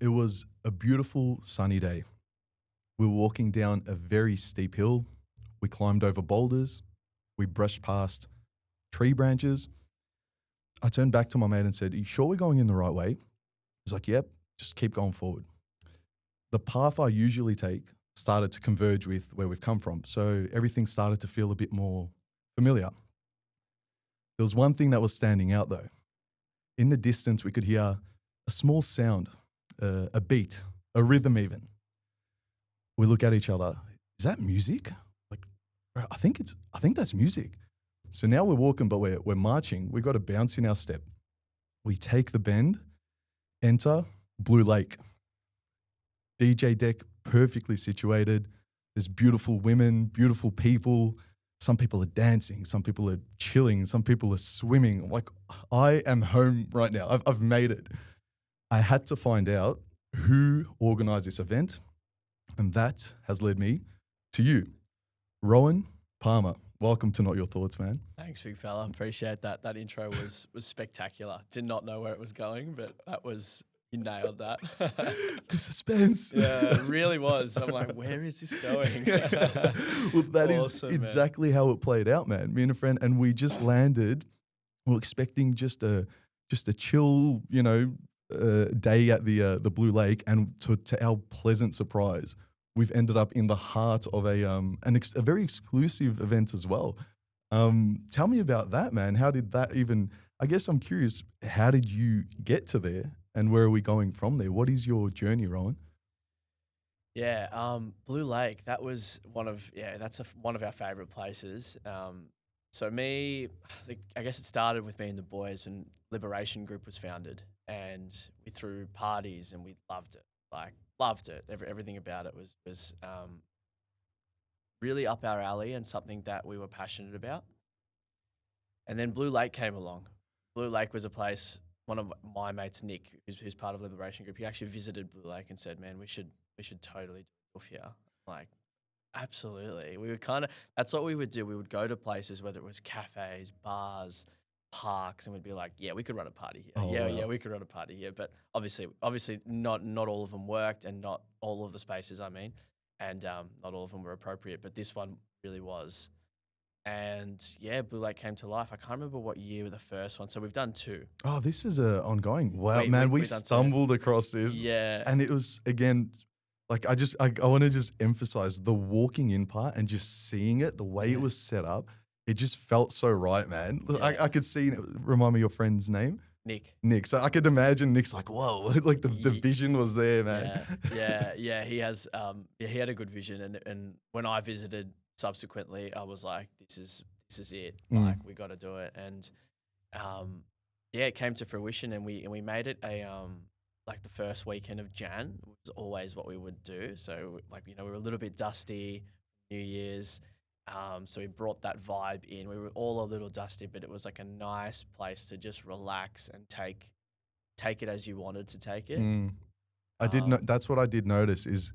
It was a beautiful sunny day. We were walking down a very steep hill. We climbed over boulders. We brushed past tree branches. I turned back to my mate and said, "Are you sure we're going in the right way?" He's like, "Yep, just keep going forward." The path I usually take started to converge with where we've come from. So everything started to feel a bit more familiar. There was one thing that was standing out though. In the distance, we could hear a small sound, a beat, a rhythm even. We look at each other. Is that music? Like, bro, I think that's music. So now we're walking, but we're marching. We got a bounce in our step. We take the bend, enter Blue Lake. DJ deck perfectly situated. There's beautiful women, beautiful people. Some people are dancing. Some people are chilling. Some people are swimming. I'm like, I am home right now. I've made it. I had to find out who organized this event, and that has led me to you, Rohan Parmer. Welcome to Not Your Thoughts, man. Thanks, big fella. Appreciate that. That intro was spectacular. Did not know where it was going, but you nailed that. The suspense. Yeah, it really was. I'm like, where is this going? Well, that Awesome, is exactly how it played out, man. Me and a friend, and we just landed. We were expecting just a chill, day at the Blue Lake, and to our pleasant surprise, we've ended up in the heart of a very exclusive event as well. Tell me about that, man. How did that even? I guess I'm curious. How did you get to there, and where are we going from there? What is your journey, Rohan? Yeah, Blue Lake. That was one of our favorite places. I guess it started with me and the boys when Liberation Group was founded, and we threw parties and we loved it. Like loved it. Everything about it was really up our alley and something that we were passionate about. And then Blue Lake came along. Blue Lake was a place. One of my mates, Nick, who's part of Liberation Group, he actually visited Blue Lake and said, "Man, we should totally do it here." Like, absolutely. We would that's what we would do. We would go to places, whether it was cafes, bars, parks, and we'd be like, "Yeah, we could run a party here. Oh, Yeah, wow. yeah, we could run a party here." But obviously, not all of them worked, and not all of the spaces. I mean, and not all of them were appropriate. But this one really was. And yeah, Blue Lake came to life. I can't remember what year the first one. So we've done two. Oh, this is ongoing. Wow, We- man, we- we we've done two. stumbled across this. Yeah. And it was, again, like I want to just emphasize the walking in part and just seeing it, the way it was set up. It just felt so right, man. Yeah. I could see, remind me your friend's name? Nick. So I could imagine Nick's like, whoa, like the vision was there, man. Yeah. He has, he had a good vision. And when I visited subsequently, I was like, this is it. Like, we got to do it. And, it came to fruition, and we made it like the first weekend of Jan was always what we would do. So we were a little bit dusty, New Year's. So we brought that vibe in. We were all a little dusty, but it was like a nice place to just relax and take it as you wanted to take it. I did that's what I did notice is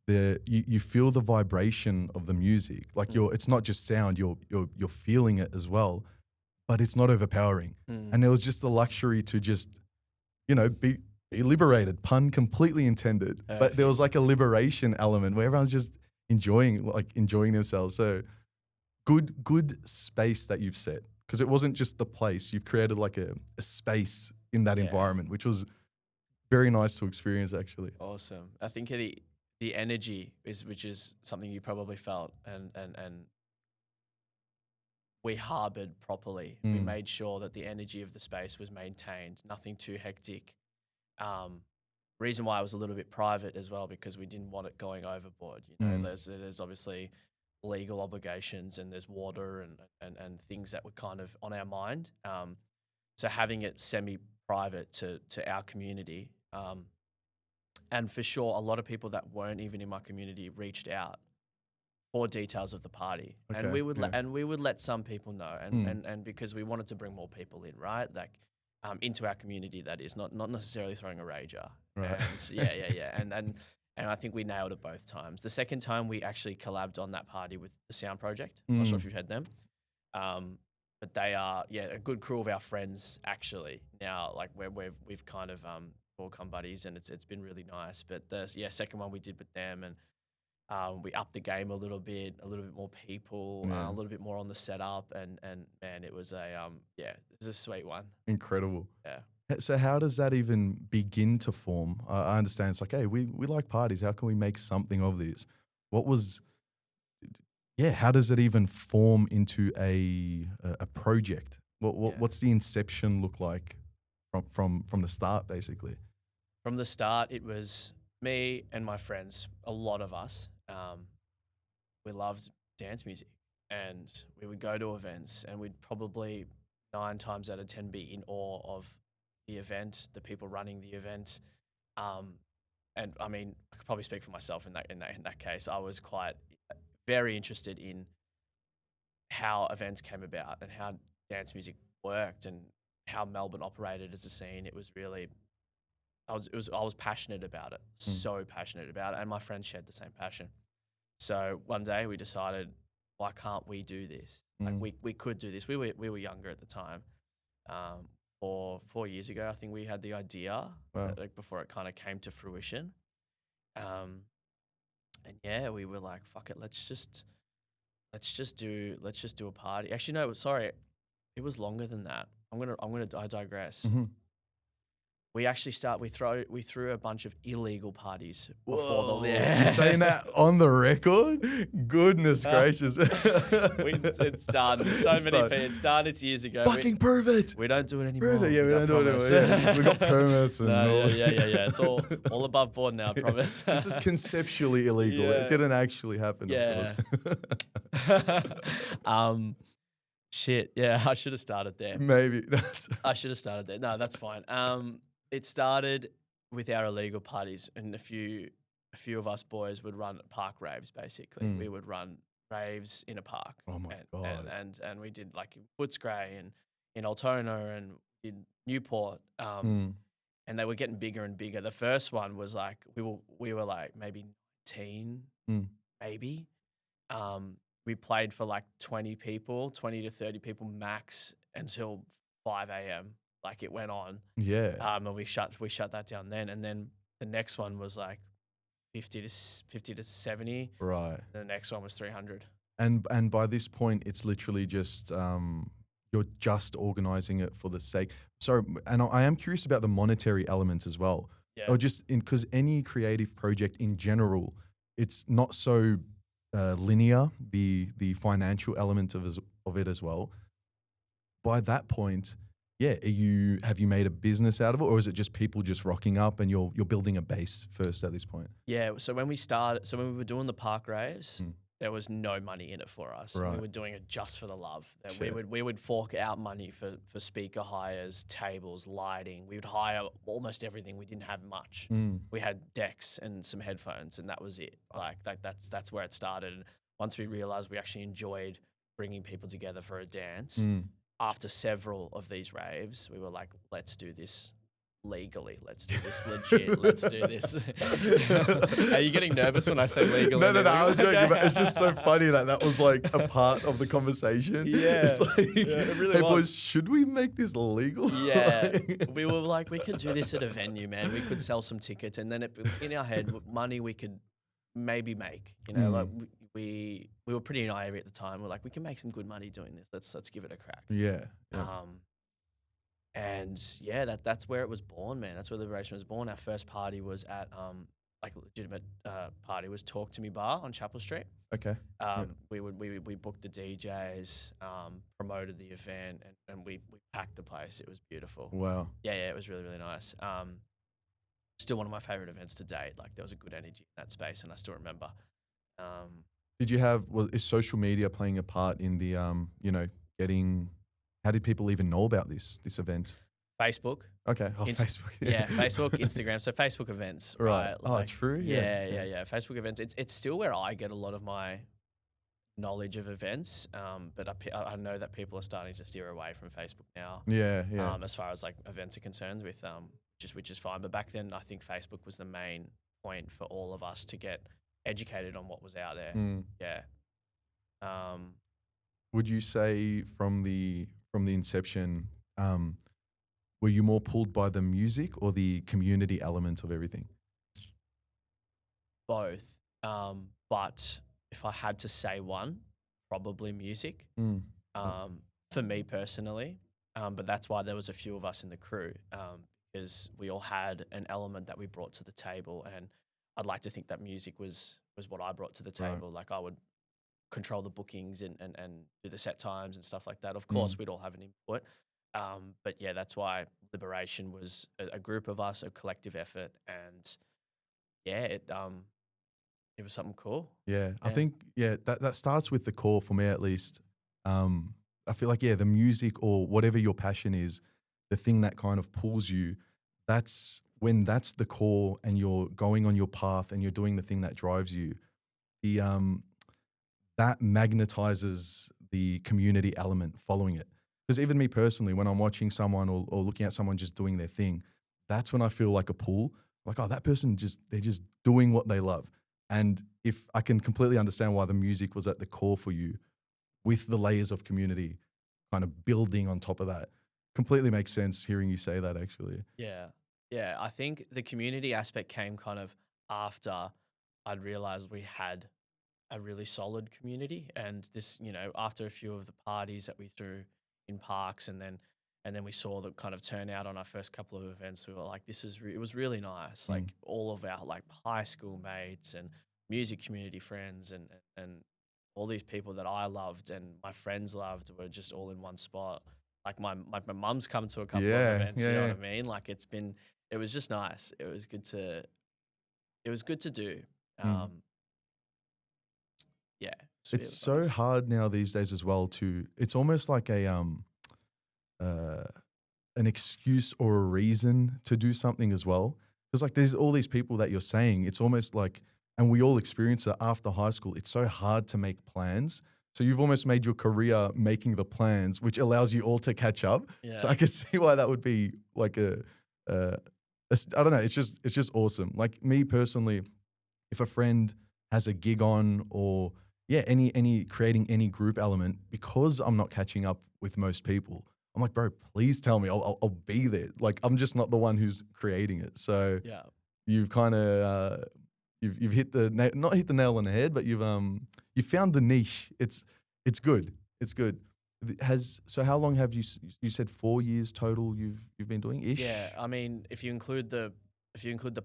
you feel the vibration of the music. Like it's not just sound, you're feeling it as well, but it's not overpowering. And there was just the luxury to just, be liberated, pun completely intended. But there was like a liberation element where everyone's just enjoying themselves. So good space that you've set, because it wasn't just the place. You've created like a space in that environment, which was very nice to experience, actually. Awesome. I think the energy which is something you probably felt, and we harbored properly. We made sure that the energy of the space was maintained, nothing too hectic. Reason why I was a little bit private as well, because we didn't want it going overboard. There's obviously legal obligations, and there's water and things that were kind of on our mind. So having it semi-private to our community, and for sure, a lot of people that weren't even in my community reached out for details of the party, and we would let some people know, and because we wanted to bring more people in, right? Like into our community, that is not necessarily throwing a rager. Right. And and I think we nailed it both times. The second time we actually collabed on that party with the Sound Project. I'm not sure if you've heard them. But they are a good crew of our friends actually. Now, like we've kind of come buddies, and it's been really nice. But the second one we did with them, and we upped the game a little bit more people, Yeah. a little bit more on the setup, and man, it was it was a sweet one. Incredible. Yeah. So how does that even begin to form? I understand it's like, hey, we like parties. How can we make something of this? How does it even form into a project? What's the inception look like from the start, basically? From the start, it was me and my friends, a lot of us. We loved dance music, and we would go to events, and we'd probably 9 times out of 10 be in awe of the event, the people running the event. And I mean, I could probably speak for myself in that case. I was quite very interested in how events came about and how dance music worked and how Melbourne operated as a scene. It was really, I was passionate about it, so passionate about it, and my friends shared the same passion. So one day we decided, why can't we do this? Like we could do this. We were younger at the time. 4 years ago, I think we had the idea, like before it kind of came to fruition. And yeah, we were like, fuck it, let's just do a party. Actually, no, sorry, it was longer than that. I digress. We actually we threw a bunch of illegal parties before the. Yeah. You're saying that on the record? Goodness gracious! It's done. It's done. It's years ago. Fucking prove it. We don't do it anymore. Prove it. Yeah, we don't do it anymore. Yeah. We got permits and all. Yeah. It's all above board now. I promise. This is conceptually illegal. Yeah. It didn't actually happen. Yeah. Of course. Shit. Yeah, I should have started there. Maybe. I should have started there. No, that's fine. It started with our illegal parties, and a few of us boys would run park raves. Basically, we would run raves in a park. Oh my God! And we did like in Footscray and in Altona and in Newport. And they were getting bigger and bigger. The first one was like we were like maybe 19, maybe. We played for like 20 to 30 people max until 5 a.m. Like it went on. Yeah. And we shut that down then. And then the next one was like 50 to 70. Right. And the next one was 300. And by this point, it's literally just you're just organizing it for the sake. So, and I am curious about the monetary elements as well. Yeah. Or just because any creative project in general, it's not so linear. The financial element of it as well. By that point, yeah, have you made a business out of it, or is it just people just rocking up and you're building a base first at this point? Yeah. So when we were doing the park raves, there was no money in it for us. Right. We were doing it just for the love. We would fork out money for speaker hires, tables, lighting. We would hire almost everything. We didn't have much. We had decks and some headphones, and that was it. Like that's where it started. And once we realized we actually enjoyed bringing people together for a dance, after several of these raves, we were like, let's do this legally. Let's do this legit. Let's do this. Are you getting nervous when I say legal? No, I was joking, but it's just so funny that was like a part of the conversation. Yeah. It's like, it really hey was. boys, should we make this legal? Yeah. We were like, we could do this at a venue, man. We could sell some tickets, and then in our head, money we could maybe make. Like we were pretty naive at the time. We're like, we can make some good money doing this. Let's give it a crack. Yeah. And yeah, that's where it was born, man. That's where Liberation was born. Our first party was at like a legitimate party was Talk to Me Bar on Chapel Street. Okay. We booked the DJs, promoted the event, and we packed the place. It was beautiful. Wow. Yeah, it was really, really nice. Still one of my favorite events to date. Like there was a good energy in that space, and I still remember. Is social media playing a part in the how did people even know about this event? Facebook. Okay. Facebook. Yeah, Facebook, Instagram. So Facebook events. Right. Like, true. Yeah. Facebook events. It's still where I get a lot of my knowledge of events. But I know that people are starting to steer away from Facebook now. Yeah. As far as like events are concerned, with which is fine. But back then, I think Facebook was the main point for all of us to get educated on what was out there. Yeah. Would you say from the inception, were you more pulled by the music or the community element of everything? Both. But if I had to say one, probably music. Mm. For me personally. But that's why there was a few of us in the crew, because we all had an element that we brought to the table, and I'd like to think that music was what I brought to the Right. table. Like I would control the bookings and do the set times and stuff like that. Of Mm. course, we'd all have an input. But yeah, that's why Liberation was a group of us, a collective effort, and yeah, it was something cool. Yeah, I Yeah. think that starts with the core for me at least. I feel like the music or whatever your passion is, the thing that kind of pulls you. That's when that's the core, and you're going on your path, and you're doing the thing that drives you. The that magnetizes the community element following it. Because even me personally, when I'm watching someone or looking at someone just doing their thing, that's when I feel like a pull. Like, oh, that person they're just doing what they love. And if I can completely understand why the music was at the core for you, with the layers of community kind of building on top of that, completely makes sense hearing you say that actually. Yeah. Yeah. I think the community aspect came kind of after I'd realized we had a really solid community. And this, after a few of the parties that we threw in parks, and then we saw the kind of turnout on our first couple of events, we were like, it was really nice. Like all of our like high school mates and music community friends and all these people that I loved and my friends loved were just all in one spot. Like my mum's come to a couple of Yeah, events, yeah, you know yeah. what I mean? Like it was just nice. It was good to do. Mm. Um, yeah, it It's was so nice. hard now these days as well it's almost like uh an excuse or a reason to do something as well. Because like there's all these people that you're saying, it's almost like, and we all experience it after high school. It's so hard to make plans. So you've almost made your career making the plans, which allows you all to catch up. So Yeah. I can see why that would be like I don't know. It's just awesome. Like me personally, if a friend has a gig on or any creating any group element, because I'm not catching up with most people, I'm like, bro, please tell me, I'll be there. Like I'm just not the one who's creating it. So Yeah. you've kind of you've hit not hit the nail on the head, but you found the niche. It's good. It's good. So how long have you said 4 years total you've been doing ish? Yeah, I mean, if you include the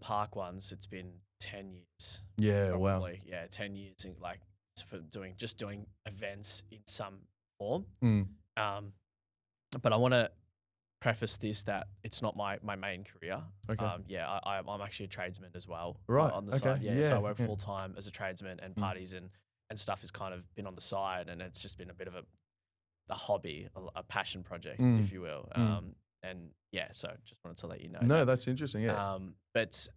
park ones, it's been 10 years. Yeah. Wow. Probably. Yeah, 10 years in like for doing events in some form. Mm. Um, but I want to preface this that it's not my main career. Okay. Yeah, I'm actually a tradesman as well. Right. On the Okay. side. Yeah, so I Yeah. work Yeah. full time as a tradesman, and Mm. parties and stuff has kind of been on the side, and it's just been a bit of a hobby, a passion project, Mm. if you will. Mm. And yeah, so just wanted to let you know No, that. that's interesting. Yeah. But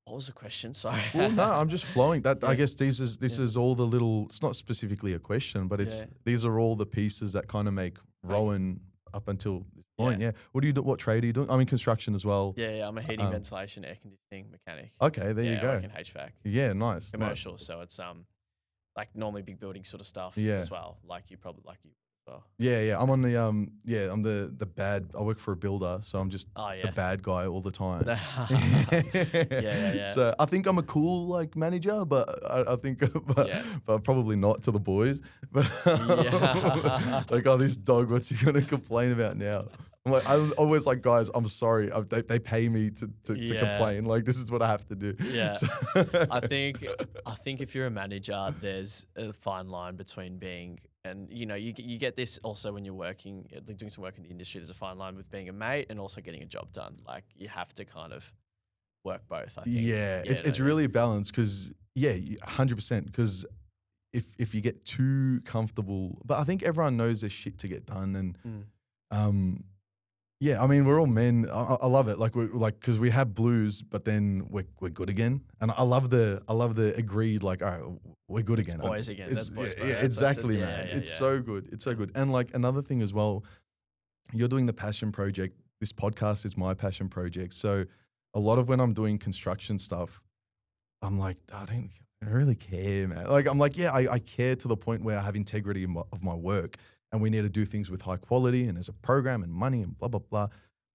what was the question? Sorry. Well, no, I'm just flowing. That I Yeah. guess this is all the little. It's not specifically a question, but Yeah. these are all the pieces that kind of make Rowan up until this point. Yeah. What do you do? What trade are you doing? I'm in construction as well. Yeah, I'm a heating, ventilation, air conditioning mechanic. Okay, there you I go. work in HVAC, Yeah, nice. commercial. So it's like normally big building sort of stuff Yeah. as well. Like you as well. Yeah. I'm on the I'm the bad. I work for a builder, so I'm just Oh the yeah. bad guy all the time. Yeah. So I think I'm a cool like manager, but I think but probably not to the boys. But Yeah. like, oh, this dog, what's he gonna complain about now? I'm like, I'm always like, guys, I'm sorry. They pay me to Yeah. complain. Like, this is what I have to do. Yeah. So- I think if you're a manager, there's a fine line between being, and you get this also when you're working, like doing some work in the industry. There's a fine line with being a mate and also getting a job done. Like you have to kind of work both. I think. Yeah, it's really a balance because 100%. Because if you get too comfortable, but I think everyone knows there's shit to get done, and yeah, I mean we're all men. I love it. Like we're like because we have blues, but then we're good again, and I love the agreed. Like, all right, we're good It's again. boys again. That's boys. Yeah, exactly, man. Yeah, It's yeah. so good. It's so good. And like another thing as well, you're doing the passion project. This podcast is my passion project. So a lot of when I'm doing construction stuff, I'm like, I don't really care, man. Like I'm like, yeah, I care to the point where I have integrity of my work. and we need to do things with high quality and there's a program and money and blah, blah, blah.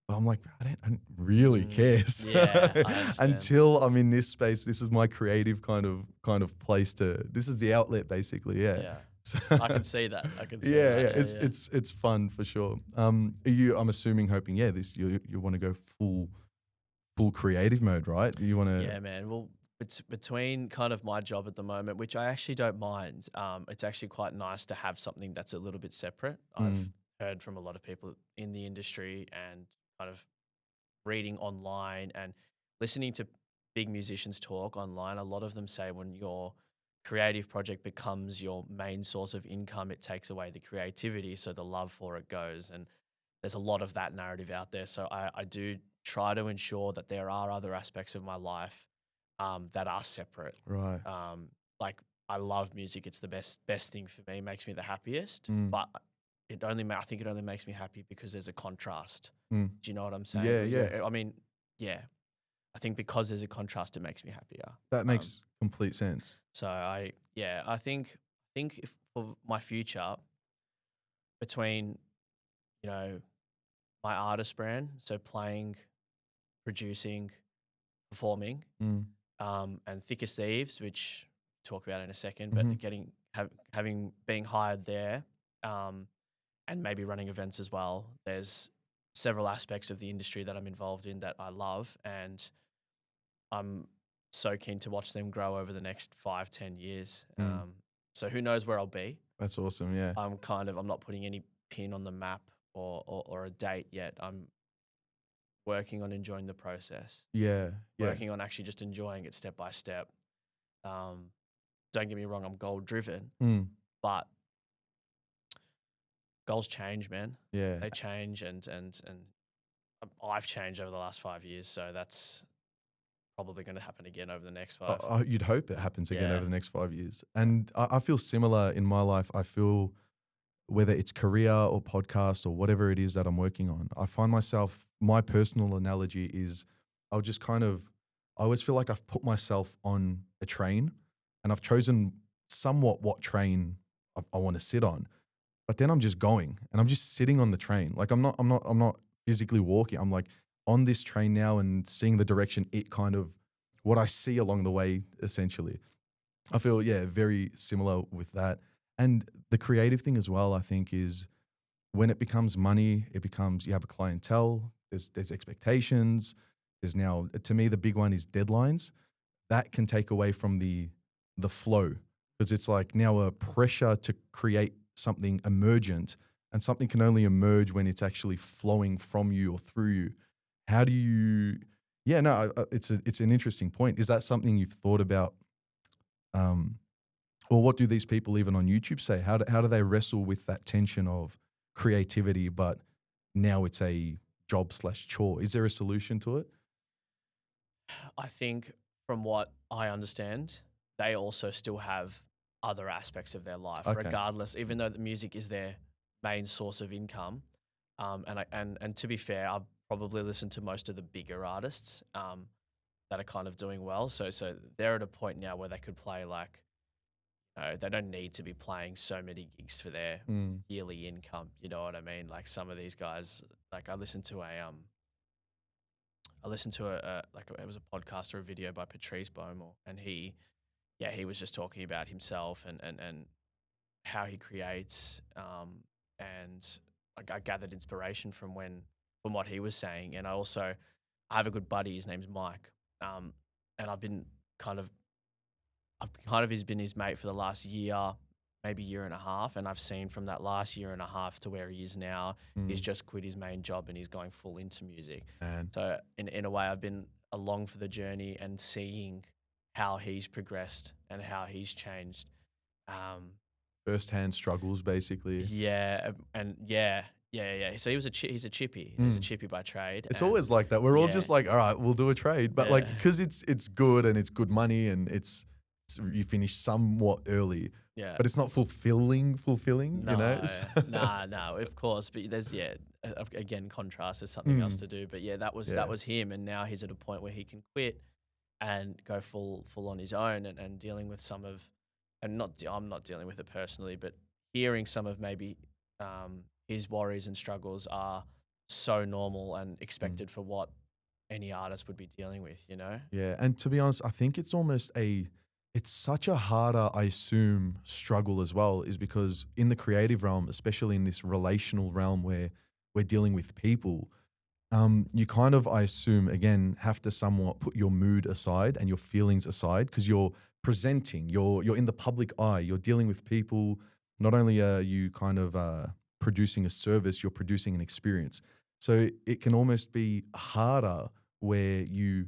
But I'm like, I don't really care. Yeah, I understand. Until I'm in this space, this is my creative kind of place this is the outlet basically. Yeah. Yeah. So, I can see that. I can see yeah, that. yeah. It's fun for sure. I'm assuming, hoping, you want to go full creative mode, right? You want to, Yeah, man. Well, it's between kind of my job at the moment, which I actually don't mind. It's actually quite nice to have something that's a little bit separate. I've heard from a lot of people in the industry and kind of reading online and listening to big musicians talk online. A lot of them say when your creative project becomes your main source of income, it takes away the creativity, so the love for it goes. And there's a lot of that narrative out there. So I do try to ensure that there are other aspects of my life that are separate. right. Like I love music; it's the best thing for me. Makes me the happiest. But I think it only makes me happy because there's a contrast. Do you know what I'm saying? Yeah, yeah. I mean, yeah. I think because there's a contrast, it makes me happier. That makes complete sense. So I think if for my future between my artist brand, so playing, producing, performing, and Thick as Thieves, which we'll talk about in a second, but having being hired there, and maybe running events as well. There's several aspects of the industry that I'm involved in that I love, and I'm so keen to watch them grow over the next 5-10 years. So who knows where I'll be? That's awesome. Yeah. I'm not putting any pin on the map or a date yet. I'm working on enjoying the process. Yeah. Yeah. Working on actually just enjoying it step by step. Don't get me wrong, I'm goal driven, but goals change, man. Yeah. They change, and I've changed over the last 5 years, so that's probably going to happen again over the next 5. You'd hope it happens again Yeah. over the next 5 years. And I feel similar in my life. I feel whether it's career or podcast or whatever it is that I'm working on, I find myself, my personal analogy is I always feel like I've put myself on a train and I've chosen somewhat what train I want to sit on. But then I'm just going and I'm just sitting on the train. Like I'm not physically walking. I'm like on this train now and seeing the direction what I see along the way, essentially. I feel, very similar with that. And the creative thing as well, I think, is when it becomes money, you have a clientele, there's expectations. There's now, to me, the big one is deadlines. That can take away from the flow, because it's like now a pressure to create something emergent, and something can only emerge when it's actually flowing from you or through you. How do you? Yeah, no, it's an interesting point. Is that something you've thought about? Or what do these people even on YouTube say? How do they wrestle with that tension of creativity, but now it's a job/chore? Is there a solution to it? I think from what I understand, they also still have other aspects of their life, Okay. regardless, even though the music is their main source of income. And to be fair, I've probably listened to most of the bigger artists that are kind of doing well. So they're at a point now where they could play like, they don't need to be playing so many gigs for their yearly income. You know what I mean? Like some of these guys, like I listened to it was a podcast or a video by Patrice Baumel, and he was just talking about himself and how he creates, and like I gathered inspiration from what he was saying, and I have a good buddy, his name's Mike, and I've been his mate for the last year, maybe year and a half, and I've seen from that last year and a half to where he is now, he's just quit his main job and he's going full into music. Man. So in a way, I've been along for the journey and seeing how he's progressed and how he's changed. First-hand struggles, basically. Yeah, and yeah. So he's a chippy. He's a chippy by trade. It's always like that. We're all just like, all right, we'll do a trade, but like because it's good and it's good money and you finish somewhat early. Yeah. But it's not fulfilling, No, you know? no, of course. But there's again, contrast. There's something else to do. But that was him, and now he's at a point where he can quit and go full on his own, and dealing with I'm not dealing with it personally, but hearing some of maybe his worries and struggles are so normal and Mm. expected for what any artist would be dealing with, you know? Yeah, and to be honest, I think it's almost it's such a harder, I assume, struggle as well, is because in the creative realm, especially in this relational realm where we're dealing with people, you kind of, I assume, again, have to somewhat put your mood aside and your feelings aside because you're presenting, you're in the public eye, you're dealing with people. Not only are you kind of producing a service, you're producing an experience. So it can almost be harder where you,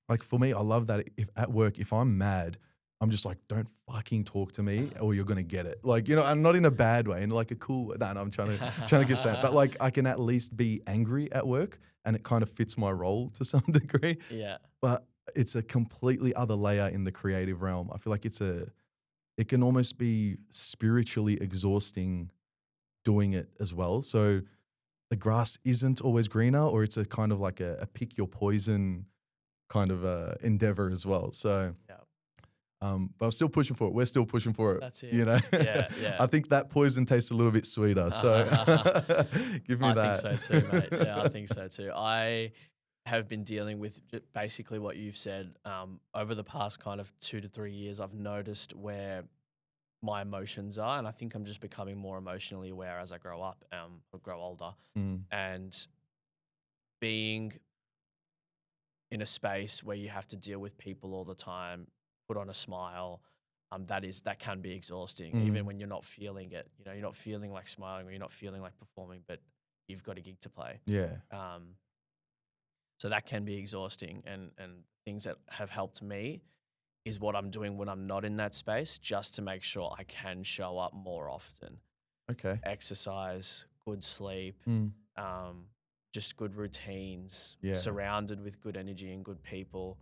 like for me, I love that if at work, if I'm mad, I'm just like, don't fucking talk to me or you're gonna get it. Like, I'm not in a bad way, in like a cool. No, I'm trying to give sense. But like I can at least be angry at work and it kind of fits my role to some degree. Yeah. But it's a completely other layer in the creative realm. I feel like it can almost be spiritually exhausting doing it as well. So the grass isn't always greener, or it's a kind of like a pick your poison kind of endeavor as well. So, Yeah. but I'm still pushing for it. We're still pushing for it. That's it. Yeah. Yeah. I think that poison tastes a little bit sweeter. So give me I that. think so too, mate. Yeah, I think so too. I have been dealing with basically what you've said over the past kind of 2 to 3 years. I've noticed where my emotions are, and I think I'm just becoming more emotionally aware as I grow up, or grow older, Mm, and being in a space where you have to deal with people all the time, put on a smile. That can be exhausting, even mm, when you're not feeling it. You know, you're not feeling like smiling or you're not feeling like performing, but you've got a gig to play. yeah. Um, so that can be exhausting, and things that have helped me is what I'm doing when I'm not in that space, just to make sure I can show up more often. Okay. Exercise, good sleep, Mm, um, just good routines, yeah. surrounded with good energy and good people.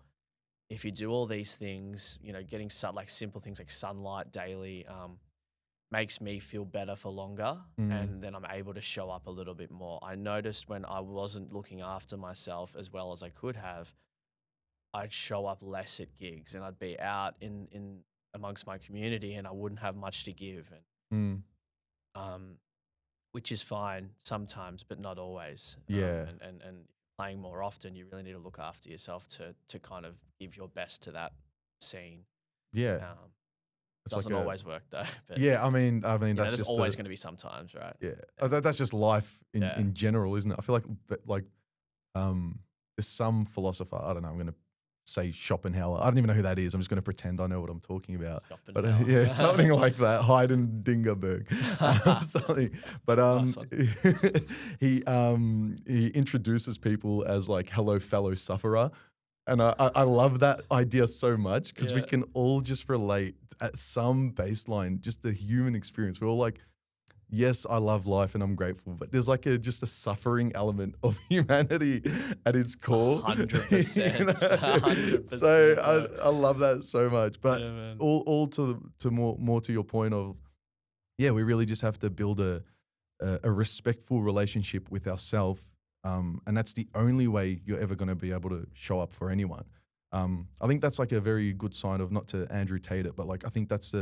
If you do all these things, getting like simple things like sunlight daily, makes me feel better for longer, Mm, and then I'm able to show up a little bit more. I noticed when I wasn't looking after myself as well as I could have, I'd show up less at gigs and I'd be out in amongst my community and I wouldn't have much to give, and mm, um, which is fine sometimes, but not always. yeah. And playing more often, you really need to look after yourself to kind of give your best to that scene. Yeah. Um, It's like doesn't always work though, but yeah. I mean, that's there's just always going to be sometimes, right? yeah. Yeah. That's just life Yeah. in general, isn't it? I feel like, um, there's some philosopher. I don't know. I'm gonna say Schopenhauer. I don't even know who that is. I'm just gonna pretend I know what I'm talking about. But Schopenhauer. yeah, something like that. Heidenberg, something. But Nice one. he introduces people as like hello fellow sufferer. And I love that idea so much because we Yeah. can all just relate at some baseline, just the human experience. We're all like, yes, I love life and I'm grateful, but there's like just a suffering element of humanity at its core. 100%. You know? 100%. So I love that so much. But Yeah, man. all to more to your point of, yeah, we really just have to build a respectful relationship with ourselves, and that's the only way you're ever going to be able to show up for anyone. I think that's like a very good sign of, not to Andrew Tate it, but like I think that's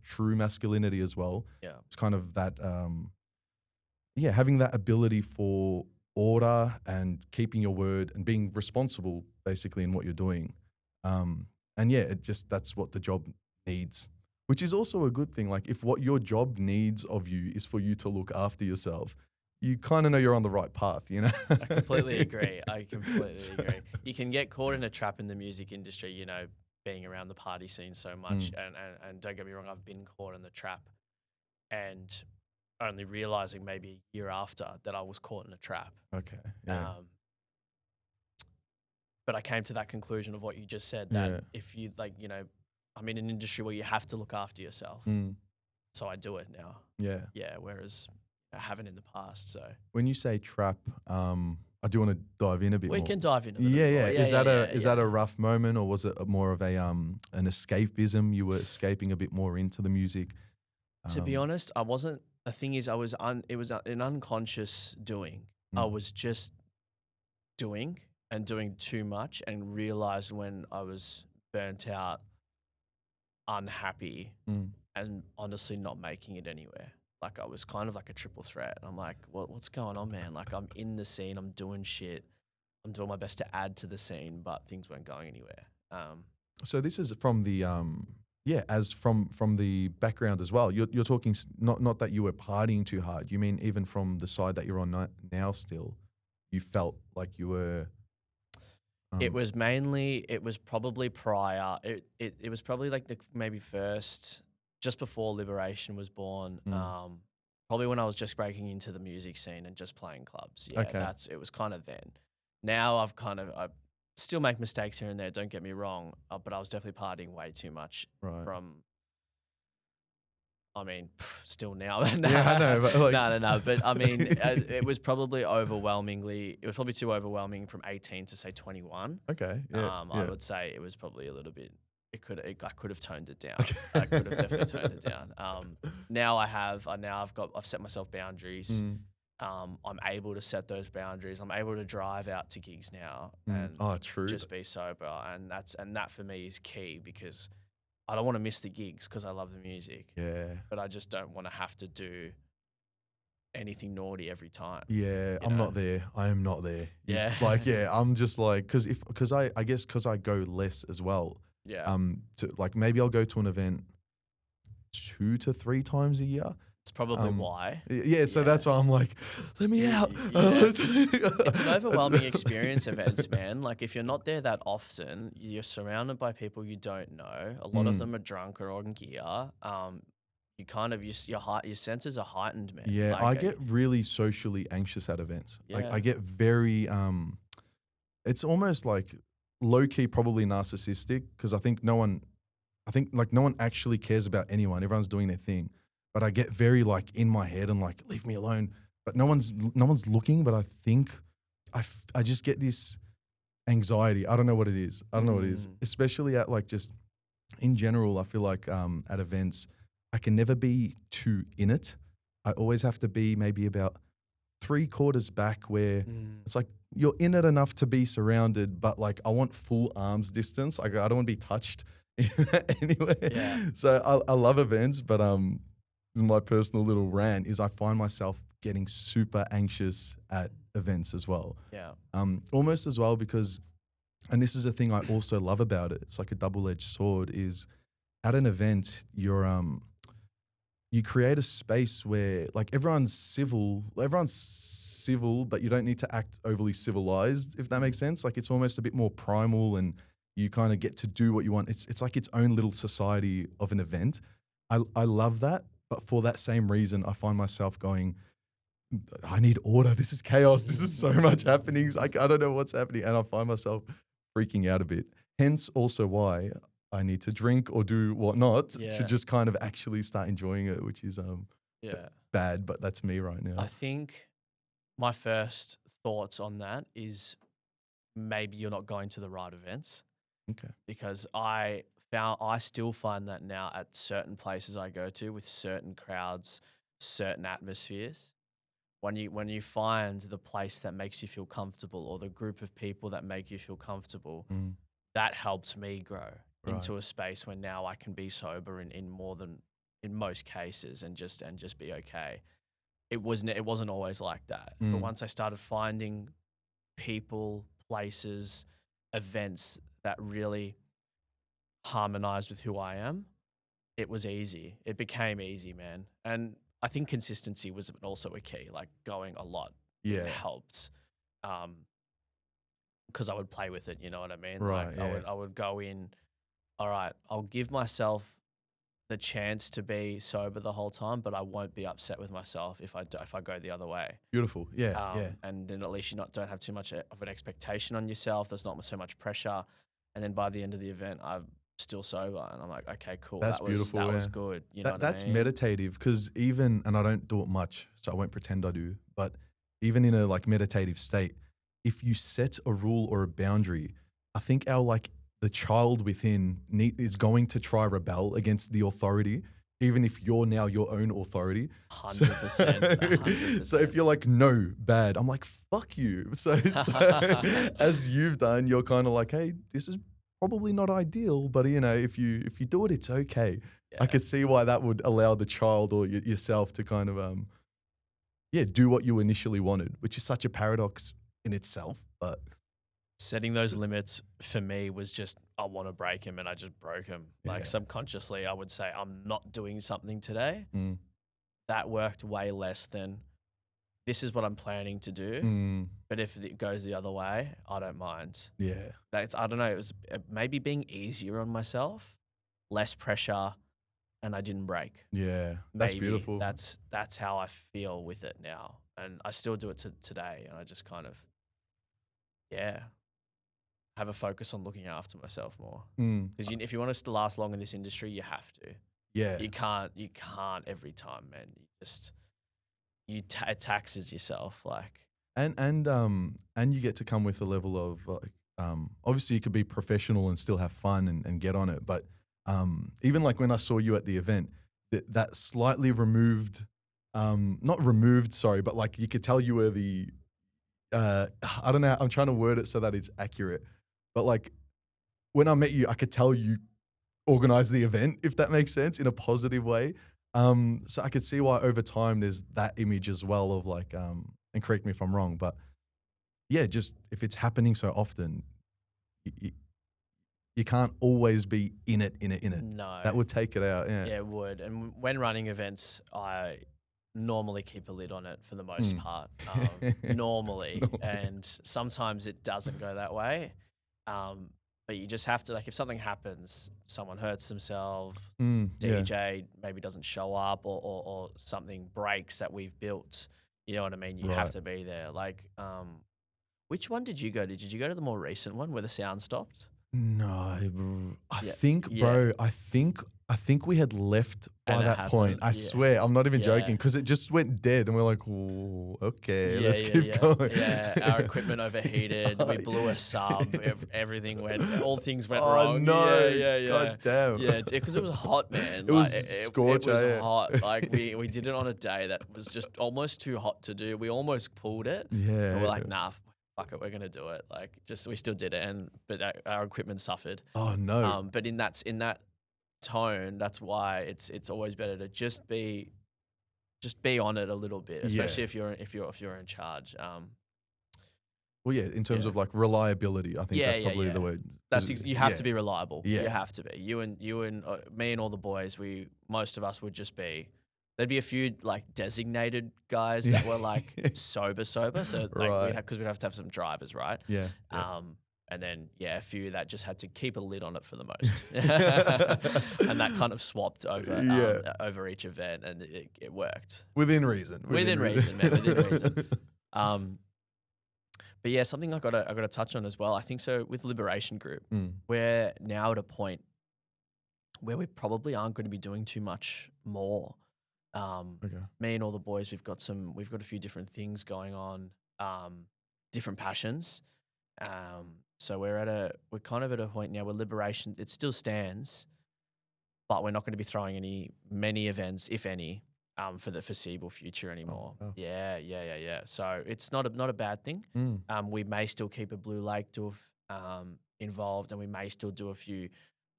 true masculinity as well. Yeah. It's kind of that, yeah, having that ability for order and keeping your word and being responsible basically in what you're doing. And yeah, that's what the job needs, which is also a good thing. Like if what your job needs of you is for you to look after yourself, you kind of know you're on the right path, you know? I completely agree. Agree. You can get caught in a trap in the music industry, being around the party scene so much. And don't get me wrong, I've been caught in the trap and only realizing maybe a year after that I was caught in a trap. Okay. Yeah. But I came to that conclusion of what you just said, that Yeah. if you I'm in an industry where you have to look after yourself. So I do it now. Yeah. Yeah. Whereas I haven't in the past. So When you say trap, I do want to dive in a bit more. we can dive into it. Yeah. Is that yeah. a rough moment, or was it more of an escapism? You were escaping a bit more into the music. To be honest, I wasn't. The thing is, it was an unconscious doing. I was just doing and doing too much, and realized when I was burnt out, unhappy, and honestly not making it anywhere. like I was kind of like a triple threat. I'm like, what's going on, man? Like I'm in the scene, I'm doing shit, I'm doing my best to add to the scene, but things weren't going anywhere. So this is from the as from the background as well. You're talking not that you were partying too hard. You mean even from the side that you're on now still, you felt like you were. It was probably prior. It was probably like maybe first, just before Liberation was born. Probably when I was just breaking into the music scene and just playing clubs. Yeah, Okay. it was kind of then. Now I still make mistakes here and there. Don't get me wrong, but I was definitely partying way too much. Right. Still now. Yeah, I know. But like, No. But I mean, it was probably too overwhelming from 18 to say 21. Okay. Yeah. I would say it was probably a little bit. I could have toned it down. I could have definitely toned it down. Now I've set myself boundaries. I'm able to set those boundaries. I'm able to drive out to gigs now and just be sober. And that for me is key, because I don't want to miss the gigs because I love the music. Yeah. But I just don't want to have to do anything naughty every time. Yeah, I'm not there. I am not there. Yeah. I'm just like, because I guess because I go less as well. Yeah. Like maybe I'll go to an event 2 to 3 times a year. It's probably why. Yeah, so that's why I'm like, let me out. It's an overwhelming experience, events, man. Like if you're not there that often, you're surrounded by people you don't know. A lot of them are drunk or on gear. You kind of your senses are heightened, man. Yeah, like, I get really socially anxious at events. Yeah. I get very it's almost like low key probably narcissistic, because I think no one actually cares about anyone. Everyone's doing their thing. But I get very like in my head and like, leave me alone. But no one's looking. But I think I just get this anxiety. I don't know what it is. Especially at like just in general. I feel like at events, I can never be too in it. I always have to be maybe about 3/4 back, where it's like you're in it enough to be surrounded, but like I want full arms distance. I don't want to be touched anywhere. Yeah. So I love events, but my personal little rant is I find myself getting super anxious at events as well. Yeah. Almost as well because, and this is a thing I also love about it, it's like a double-edged sword, is at an event, you create a space where like everyone's civil, but you don't need to act overly civilized, if that makes sense. Like it's almost a bit more primal and you kind of get to do what you want. It's like its own little society of an event. I love that. But for that same reason, I find myself going, I need order. This is chaos. This is so much happening. Like, I don't know what's happening. And I find myself freaking out a bit. Hence also why I need to drink or do whatnot to just kind of actually start enjoying it, which is bad, but that's me right now. I think my first thoughts on that is maybe you're not going to the right events. Okay. Because I still find that now at certain places I go to with certain crowds, certain atmospheres, when you find the place that makes you feel comfortable or the group of people that make you feel comfortable, that helps me grow into a space where now I can be sober in most cases and just be okay. It wasn't always like that. But once I started finding people, places, events that really harmonized with who I am, it was easy. It became easy, man. And I think consistency was also a key, like going a lot helped. Because I would play with it, you know what I mean? Right, like I would go in, all right, I'll give myself the chance to be sober the whole time, but I won't be upset with myself if I go the other way. Beautiful. Yeah. And then at least you don't have too much of an expectation on yourself. There's not so much pressure. And then by the end of the event, I'm still sober, and I'm like, okay, cool. That's beautiful. That was good. You know what that's I mean? meditative, because and I don't do it much, so I won't pretend I do, but even in a like meditative state, if you set a rule or a boundary, I think the child within is going to try rebel against the authority, even if you're now your own authority. 100%. So if you're like, no, bad, I'm like, fuck you. So as you've done, you're kind of like, hey, this is probably not ideal, but you know, if you do it, it's okay. I Yeah. could see why that would allow the child or yourself to kind of do what you initially wanted, which is such a paradox in itself. But Setting those limits for me was just, I want to break him, and I just broke him. Like Yeah. subconsciously, I would say, I'm not doing something today. mm, That worked way less than, this is what I'm planning to do. mm, But if it goes the other way, I don't mind. yeah, That's, I don't know, it was maybe being easier on myself, less pressure, and I didn't break. yeah, that's Maybe beautiful. that's how I feel with it now, and I still do it today. And I just kind of, have a focus on looking after myself more. Because if you want us to last long in this industry, you have to. Yeah, You can't every time, man. It taxes yourself, like. and you get to come with a level of like, obviously you could be professional and still have fun and get on it, but even like when I saw you at the event, that slightly removed, not removed, sorry, but like you could tell you were the, I don't know, I'm trying to word it so that it's accurate, but like when I met you, I could tell you organized the event, if that makes sense, in a positive way. So I could see why over time there's that image as well of like, and correct me if I'm wrong, but yeah, just if it's happening so often, you can't always be in it. No. That would take it out. Yeah, Yeah. it would. And when running events, I normally keep a lid on it for the most part. Normally. No. And sometimes it doesn't go that way. But you just have to, like, if something happens, someone hurts themselves, Yeah. DJ maybe doesn't show up, or something breaks that we've built, you know what I mean? You have Right. to be there. Like, which one did you go to? Did you go to the more recent one where the sound stopped? No, I Yeah. think, bro, I think we had left by And it that point. happened, I yeah. swear, I'm not even Yeah. joking, because it just went dead, and we're like, "Ooh, okay, let's keep going." Yeah, our equipment overheated. We blew a sub. Everything all things went Oh, wrong. no. Yeah. God damn. Yeah, because it was hot, man. It was scorcher, It was yeah. hot. Like we did it on a day that was just almost too hot to do. We almost pulled it. Yeah. And we're like, nah, fuck it, we're gonna do it. Like, we still did it, but our equipment suffered. Oh no. But in that tone, that's why it's always better to just be on it a little bit, especially Yeah. if you're in charge. Well, yeah, in terms Yeah. of like reliability, I think Yeah, that's probably yeah. the word. You have to be reliable. Yeah. You have to be. You and me and all the boys. Most of us would just be. There'd be a few like designated guys that were like sober. So like Right. because we'd have to have some drivers, right? Yeah. And then a few that just had to keep a lid on it for the most, and that kind of swapped over over each event, and it worked Within reason. within reason, man. Within reason. But yeah, something I gotta touch on as well. I think so with Liberation Group, we're now at a point where we probably aren't going to be doing too much more. Okay. Me and all the boys, we've got a few different things going on, different passions. So we're kind of at a point now where Liberation, it still stands, but we're not going to be throwing many events, if any, for the foreseeable future anymore. Oh. Yeah. So it's not a bad thing. We may still keep a Blue Lake involved, and we may still do a few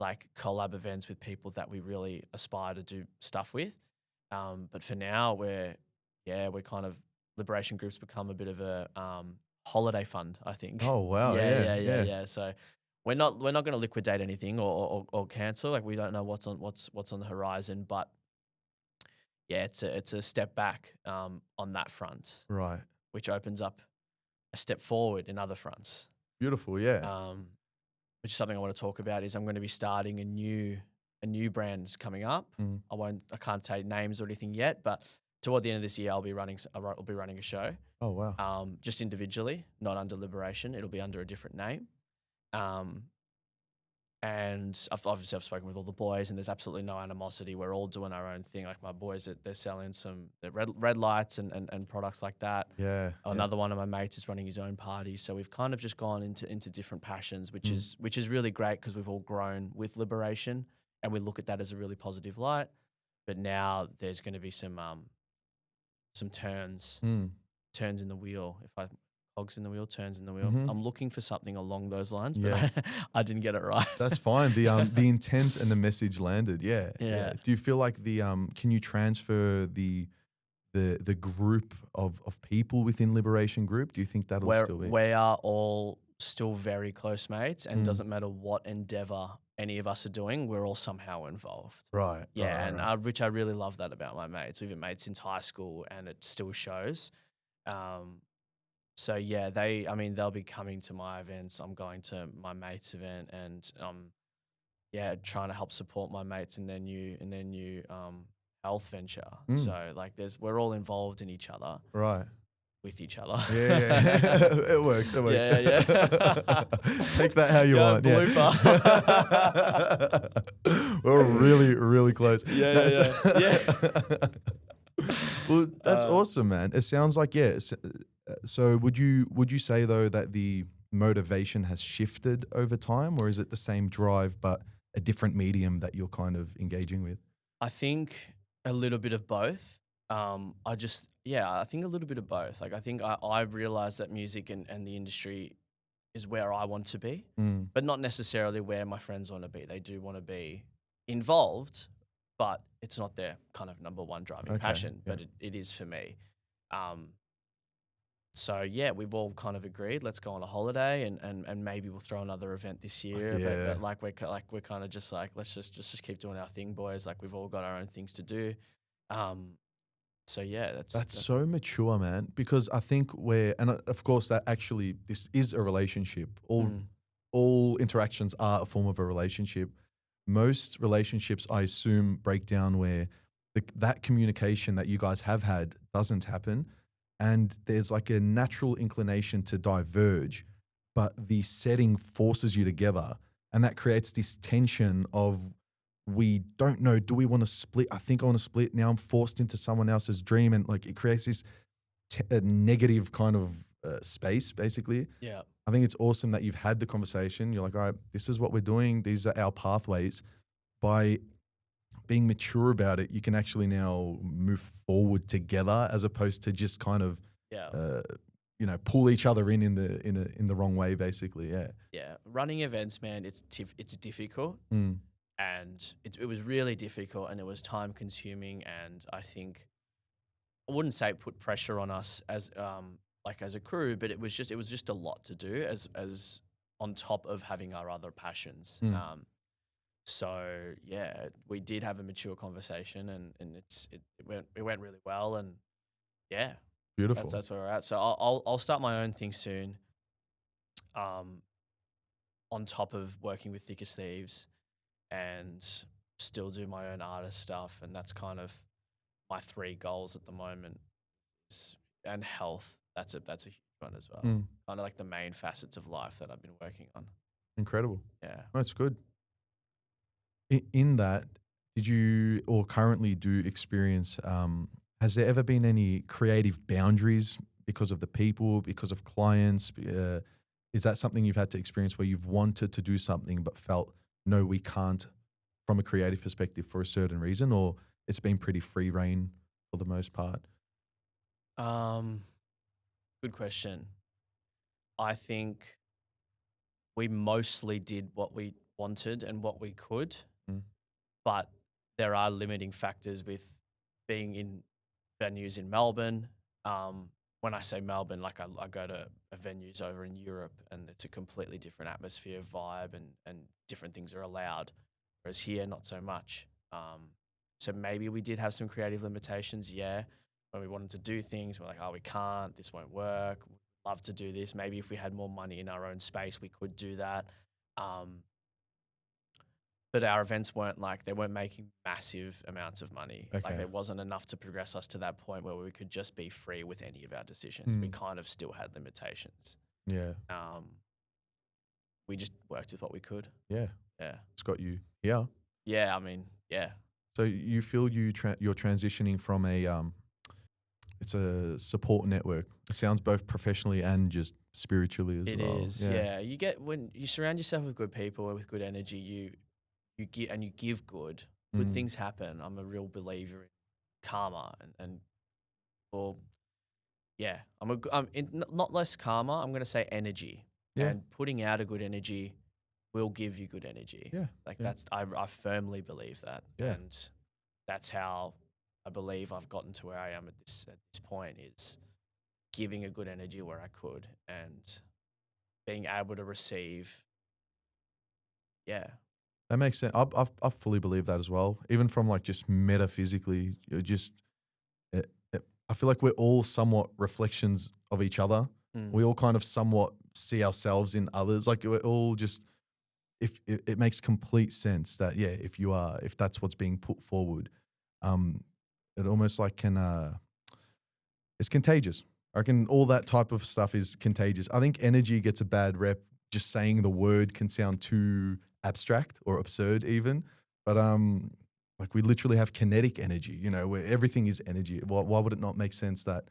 like collab events with people that we really aspire to do stuff with. But for now, we're kind of, Liberation Group's become a bit of a holiday fund, I think. Oh wow. Yeah. So we're not going to liquidate anything or cancel. Like, we don't know what's on the horizon, but yeah, it's a step back on that front, Right. which opens up a step forward in other fronts. Beautiful. Yeah. Which is something I want to talk about. Is I'm going to be starting a new brand coming up. I can't say names or anything yet, but toward the end of this year, I'll be running a show. Oh wow. Just individually, not under Liberation. It'll be under a different name. And I've spoken with all the boys, and there's absolutely no animosity. We're all doing our own thing. Like, my boys, they're selling some red lights and products like that. Yeah. Another one of my mates is running his own party. So we've kind of just gone into different passions, which is really great, because we've all grown with Liberation, and we look at that as a really positive light. But now there's going to be some turns in the wheel, if I cogs in the wheel, turns in the wheel. Mhm. I'm looking for something along those lines, but Yeah. I didn't get it right. That's fine. The intent and the message landed. Yeah. Yeah. Do you feel like can you transfer the group of people within Liberation Group? Do you think that'll still be? We are all still very close mates, and Mm. doesn't matter what endeavor any of us are doing, we're all somehow involved. Right. Yeah, right, and right. which I really love that about my mates. We've been mates since high school, and it still shows. So yeah, they'll be coming to my events. I'm going to my mate's event, and yeah, trying to help support my mates in their new health venture. Mm. So like, we're all involved in each other, Right. with each other. Yeah. It works. It works. Yeah. Take that how you Yeah, want. blooper. Yeah. We're really, really close. Yeah. Well, that's awesome, man. It sounds like, so would you say though that the motivation has shifted over time, or is it the same drive but a different medium that you're kind of engaging with? I think a little bit of both. I think a little bit of both. Like, I think I realized that music and the industry is where I want to be, Mm. but not necessarily where my friends want to be. They do want to be involved, but it's not their kind of number one driving Okay, passion, yeah. but it is for me. So yeah, we've all kind of agreed, let's go on a holiday, and maybe we'll throw another event this year. Yeah. But like we're kind of just like, let's just keep doing our thing, boys. Like, we've all got our own things to do. So yeah, That's so mature, man. Because I think of course that actually this is a relationship. All interactions are a form of a relationship. Most relationships, I assume, break down where that communication that you guys have had doesn't happen, and there's like a natural inclination to diverge, but the setting forces you together, and that creates this tension of, we don't know, do we want to split? I think I want to split. Now I'm forced into someone else's dream, and like it creates this a negative kind of space, basically. Yeah. I think it's awesome that you've had the conversation. You're like, all right, this is what we're doing. These are our pathways. By being mature about it, you can actually now move forward together, as opposed to just kind of, pull each other in the wrong way, basically. Yeah. Yeah. Running events, man, it's difficult. Mm. And it was really difficult, and it was time consuming, and I think I wouldn't say it put pressure on us as a crew, but it was just a lot to do as on top of having our other passions. So yeah, we did have a mature conversation, and it went really well, and yeah, Beautiful. that's where we're at. So I'll start my own thing soon. On top of working with Thick as Thieves, and still do my own artist stuff, and that's kind of my 3 goals at the moment. And health, that's a huge one as well. Kind of like the main facets of life that I've been working on. Incredible. Yeah. That's good. In that, did you, or currently do, experience, has there ever been any creative boundaries because of the people, because of clients? Is that something you've had to experience, where you've wanted to do something but felt, no, we can't, from a creative perspective, for a certain reason, or it's been pretty free reign for the most part? Good question. I think we mostly did what we wanted and what we could, but there are limiting factors with being in venues in Melbourne. When I say Melbourne, like I go to venues over in Europe, and it's a completely different atmosphere, vibe, and different things are allowed, whereas here, not so much. So maybe we did have some creative limitations, when we wanted to do things. We're like, oh, we can't, this won't work, we'd love to do this. Maybe if we had more money in our own space, we could do that. But our events they weren't making massive amounts of money. Okay. Like, it wasn't enough to progress us to that point where we could just be free with any of our decisions. We kind of still had limitations. Yeah. We just worked with what we could. Yeah. Yeah. It's got you here. Yeah, I mean, yeah. So you feel you're transitioning from it's a support network. It sounds both professionally and just spiritually as well. It is, yeah. You get, when you surround yourself with good people and with good energy, you give good things happen. I'm a real believer in karma, and or yeah, not less karma. I'm gonna say energy, Yeah. and putting out a good energy will give you good energy. Yeah. Like Yeah. I firmly believe that, Yeah. and that's how I believe I've gotten to where I am at this point, is giving a good energy where I could and being able to receive. Yeah, That makes sense. I fully believe that as well. Even from like just metaphysically, you're just, I feel like we're all somewhat reflections of each other. mm. We all kind of somewhat see ourselves in others. Like we're all just, if it makes complete sense that, yeah, if that's what's being put forward, it almost like it's contagious. I reckon all that type of stuff is contagious. I think energy gets a bad rep. Just saying the word can sound too abstract or absurd even. But like we literally have kinetic energy, where everything is energy. Why would it not make sense that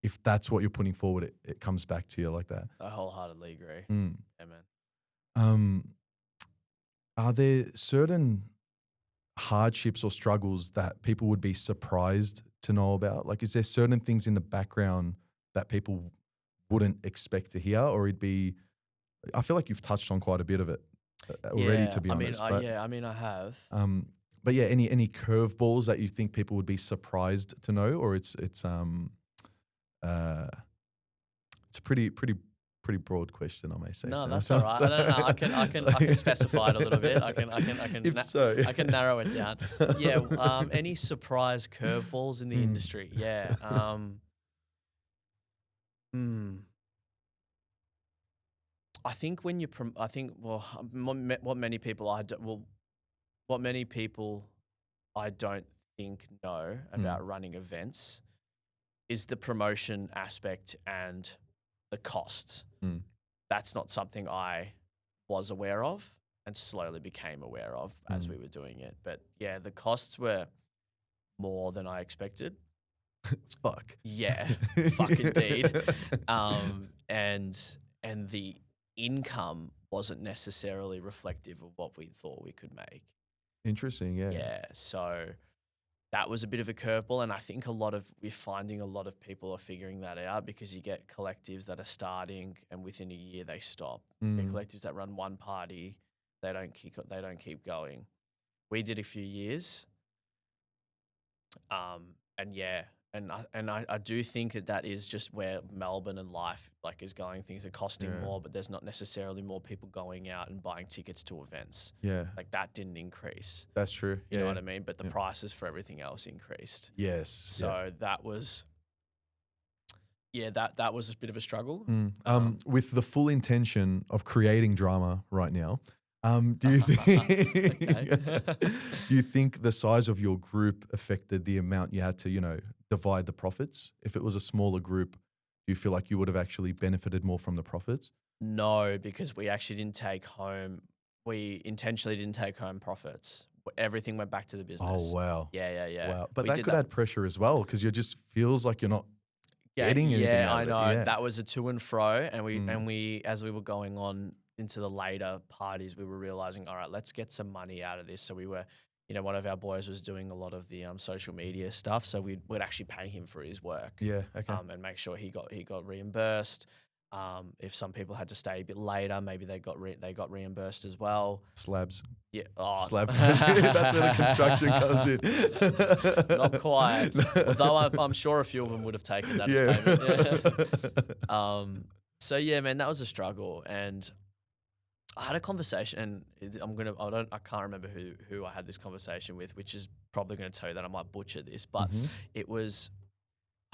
if that's what you're putting forward, it comes back to you like that? I wholeheartedly agree. Mm. Yeah, man. Are there certain hardships or struggles that people would be surprised to know about? Like, is there certain things in the background that people wouldn't expect to hear, or it'd be? I feel like you've touched on quite a bit of it already, to be honest. I mean, I have. But yeah, any curveballs that you think people would be surprised to know, or it's uh, it's a pretty broad question, I may say. No, So. that's all right. I don't know. I can specify it a little bit. I can If so. I can narrow it down. Yeah. Any surprise curveballs in the industry? Yeah. I think when you, what many people I don't think know about running events is the promotion aspect and the costs. That's not something I was aware of and slowly became aware of as we were doing it. But yeah, the costs were more than I expected. Fuck. Yeah, fuck indeed. And the income wasn't necessarily reflective of what we thought we could make. Interesting, yeah. Yeah, so that was a bit of a curveball, and I think we're finding a lot of people are figuring that out, because you get collectives that are starting and within a year they stop. You get collectives that run one party, they don't keep going. We did a few years, and yeah, and I do think that is just where Melbourne and life is going. Things are costing more, but there's not necessarily more people going out and buying tickets to events. Yeah. Like that didn't increase. That's true. You know what I mean? But the prices for everything else increased. Yes. So that was, that was a bit of a struggle. With the full intention of creating drama right now, do you think do you think the size of your group affected the amount you had to, divide the profits? If it was a smaller group, do you feel like you would have actually benefited more from the profits? No, because we intentionally didn't take home profits. Everything went back to the business. Oh, wow. Yeah. Wow. But that could add pressure as well, because you just feels like you're not getting anything out of it. I know. That was a to and fro, and we as we were going on into the later parties, we were realizing, all right, let's get some money out of this. So we were, one of our boys was doing a lot of the social media stuff, so we'd actually pay him for his work. Yeah, okay. And make sure he got reimbursed. If some people had to stay a bit later, maybe they got reimbursed as well. Slabs. Yeah. Slab. That's where the construction comes in. Not quite. Although I'm sure a few of them would have taken that as payment. Yeah. So yeah, man, that was a struggle. And I had a conversation, and I can't remember who I had this conversation with, which is probably going to tell you that I might butcher this, but I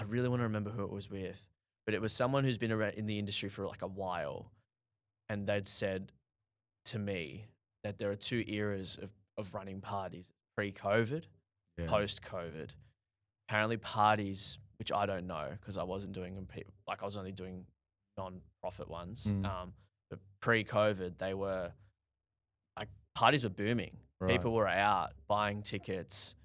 really want to remember who it was with. But it was someone who's been around in the industry for a while, and they'd said to me that there are two eras of running parties: pre-COVID, post-COVID. Apparently, parties, which I don't know because I wasn't doing them. I was only doing non-profit ones. But pre-COVID, they were parties were booming. Right. People were out buying tickets.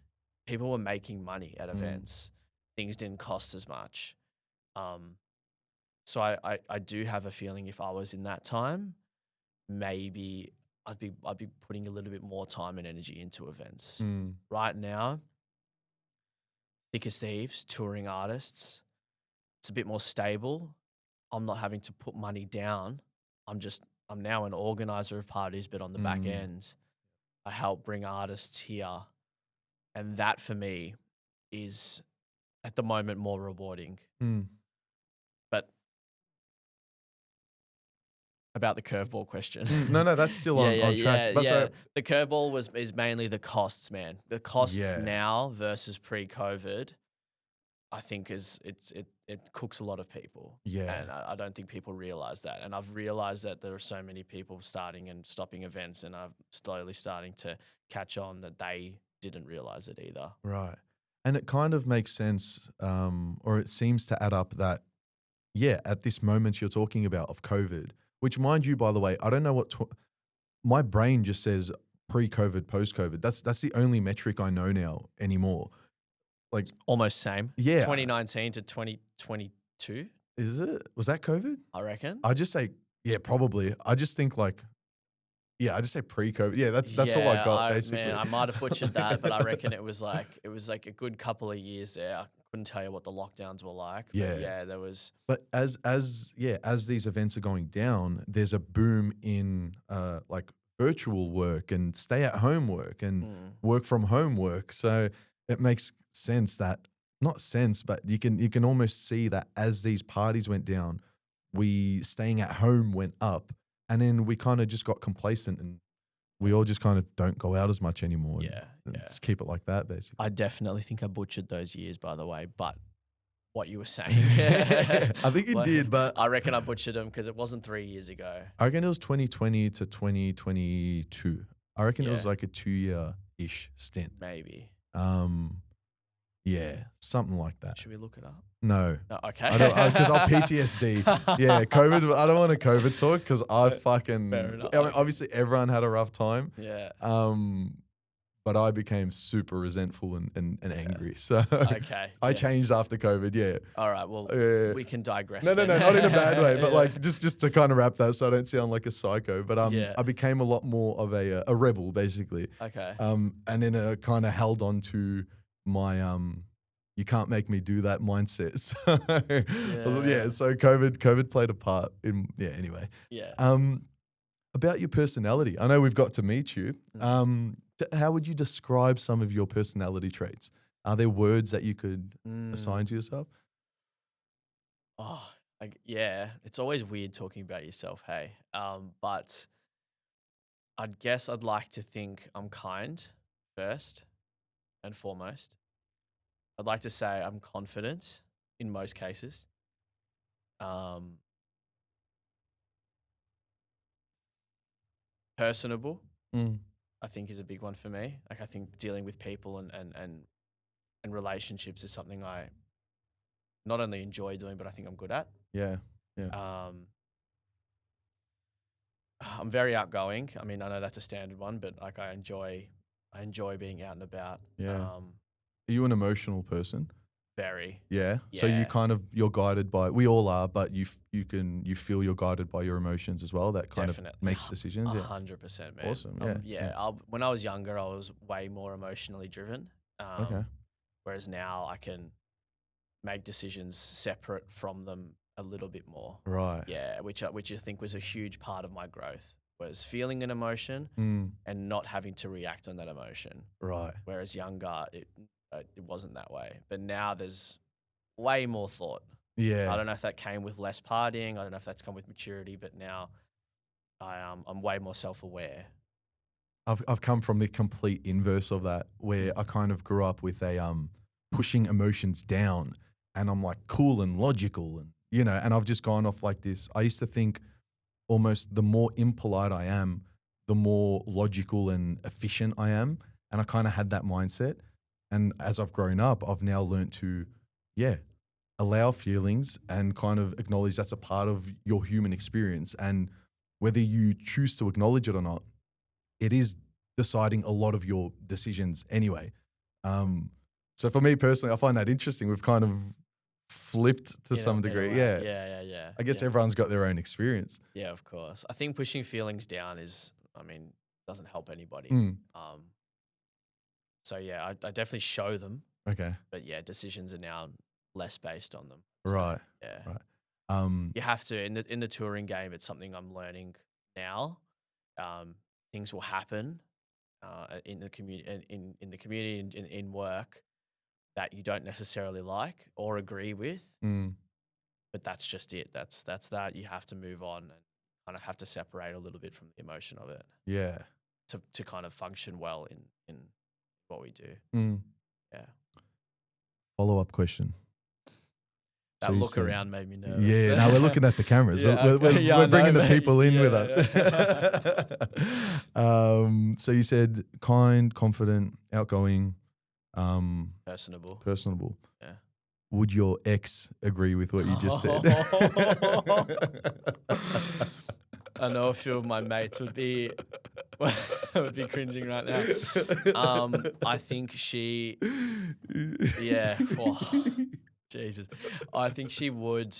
People were making money at events. Things didn't cost as much. So I do have a feeling if I was in that time, maybe I'd be putting a little bit more time and energy into events. Right now, thick as thieves, touring artists, it's a bit more stable. I'm not having to put money down. I'm now an organizer of parties, but on the back end, I help bring artists here. And that for me is at the moment more rewarding. But about the curveball question. No, that's still on track. But so, the curveball is mainly the costs, man. The costs now versus pre-COVID, I think it cooks a lot of people. Yeah. And I don't think people realize that. And I've realized that there are so many people starting and stopping events, and I'm slowly starting to catch on that they didn't realize it either. Right. And it kind of makes sense, or it seems to add up that, at this moment you're talking about of COVID, which, mind you, by the way, I don't know what my brain just says pre-COVID, post-COVID. That's the only metric I know now anymore. Like it's almost same. Yeah. 2019 to 2022. Is it? Was that COVID? I reckon. I just say, probably. I just think I just say pre-COVID. Yeah, that's all I got basically. Man, I might have butchered that, but I reckon it was like a good couple of years there. I couldn't tell you what the lockdowns were like. But there was. But as these events are going down, there's a boom in like virtual work and stay at home work and work from home work. So it makes sense but you can almost see that as these parties went down, we staying at home went up, and then we kind of just got complacent and we all just kind of don't go out as much anymore. And just keep it like that, basically. I definitely think I butchered those years, by the way, but what you were saying. I think you did, but I reckon I butchered them because it wasn't 3 years ago. I reckon it was 2020 to 2022. I reckon it was like a 2-year-ish stint. Maybe. Something like that. Should we look it up? No. Okay. Because I'll PTSD. COVID. I don't want a COVID talk because I fucking. Fair enough. I mean, obviously, everyone had a rough time. Yeah. But I became super resentful and angry. So okay. I changed after COVID. Yeah. All right. Well, we can digress. No, not in a bad way. But like just to kind of wrap that, so I don't sound like a psycho. But I became a lot more of a rebel, basically. Okay. And then kind of held on to my you can't make me do that mindset. So COVID played a part in anyway. Yeah. About your personality, I know we've got to meet you. How would you describe some of your personality traits? Are there words that you could assign to yourself? Oh, it's always weird talking about yourself, hey. But I guess I'd like to think I'm kind first and foremost. I'd like to say I'm confident in most cases. Personable, I think, is a big one for me. Like, I think dealing with people and relationships is something I not only enjoy doing, but I think I'm good at. Yeah. I'm very outgoing. I mean, I know that's a standard one, but like I enjoy being out and about. Yeah. Are you an emotional person? Very. Yeah. So you're guided by. We all are, but you feel you're guided by your emotions as well. That kind of makes decisions. 100%, man. Awesome. When I was younger, I was way more emotionally driven. Okay. Whereas now I can make decisions separate from them a little bit more. Right. Yeah, which I think was a huge part of my growth, was feeling an emotion and not having to react on that emotion. Right. Whereas younger, it wasn't that way. But now there's way more thought. Yeah. I don't know if that came with less partying. I don't know if that's come with maturity, but now I'm way more self-aware. I've come from the complete inverse of that, where I kind of grew up with a pushing emotions down, and I'm like cool and logical, and and I've just gone off like this. I used to think almost the more impolite I am, the more logical and efficient I am, and I kind of had that mindset. And as I've grown up, I've now learned to, allow feelings and kind of acknowledge that's a part of your human experience. And whether you choose to acknowledge it or not, it is deciding a lot of your decisions anyway. So for me personally, I find that interesting. We've kind of flipped to some degree. Yeah. I guess everyone's got their own experience. Yeah, of course. I think pushing feelings down doesn't help anybody. So I definitely show them. Okay. But decisions are now less based on them. So, Right. yeah. Right. You have to in the touring game. It's something I'm learning now. Things will happen in the community, in the community, in work that you don't necessarily like or agree with, but that's just it. That's that. You have to move on and kind of have to separate a little bit from the emotion of it Yeah. to kind of function well in what we do. Yeah. Follow-up question. So That you look said, around made me nervous. yeah, now we're looking at the cameras. Yeah, okay. Yeah, I We're know, bringing the mate. people in with Yeah. us. So you said kind, confident, outgoing, Personable. Yeah. Would your ex agree with what you just said? I know a few of my mates would be would be cringing right now. I think she, yeah. Oh, Jesus, I think she would.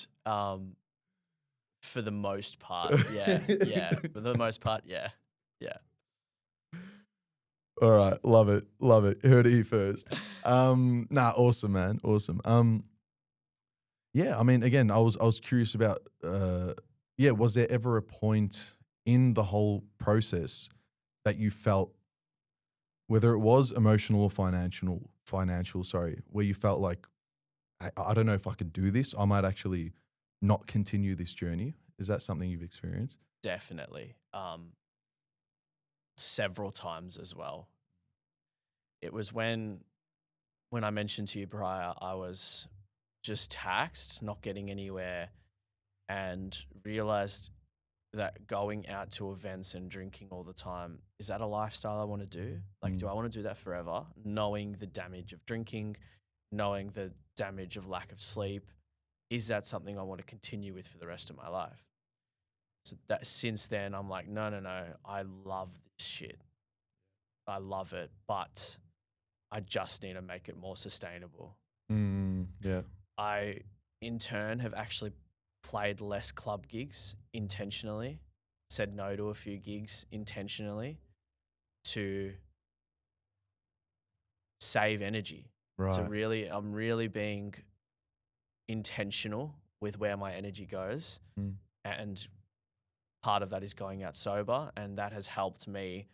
For the most part, yeah. For the most part, yeah. All right, love it. Heard it here first. Awesome, man, awesome. Yeah, I mean, again, I was curious about, was there ever a point in the whole process that you felt, whether it was emotional or financial, sorry, where you felt like, I don't know if I could do this. I might actually not continue this journey. Is that something you've experienced? Definitely. Several times as well. It was when I mentioned to you prior, I was just taxed, not getting anywhere, and realized that going out to events and drinking all the time, is that a lifestyle I want to do? Like, do I want to do that forever? Knowing the damage of drinking, knowing the damage of lack of sleep, is that something I want to continue with for the rest of my life? So that since then, I'm like, no, I love this shit. I love it, but I just need to make it more sustainable. Yeah. I, in turn, have actually played less club gigs intentionally, said no to a few gigs intentionally to save energy. Right. I'm really being intentional with where my energy goes. And part of that is going out sober. And that has helped me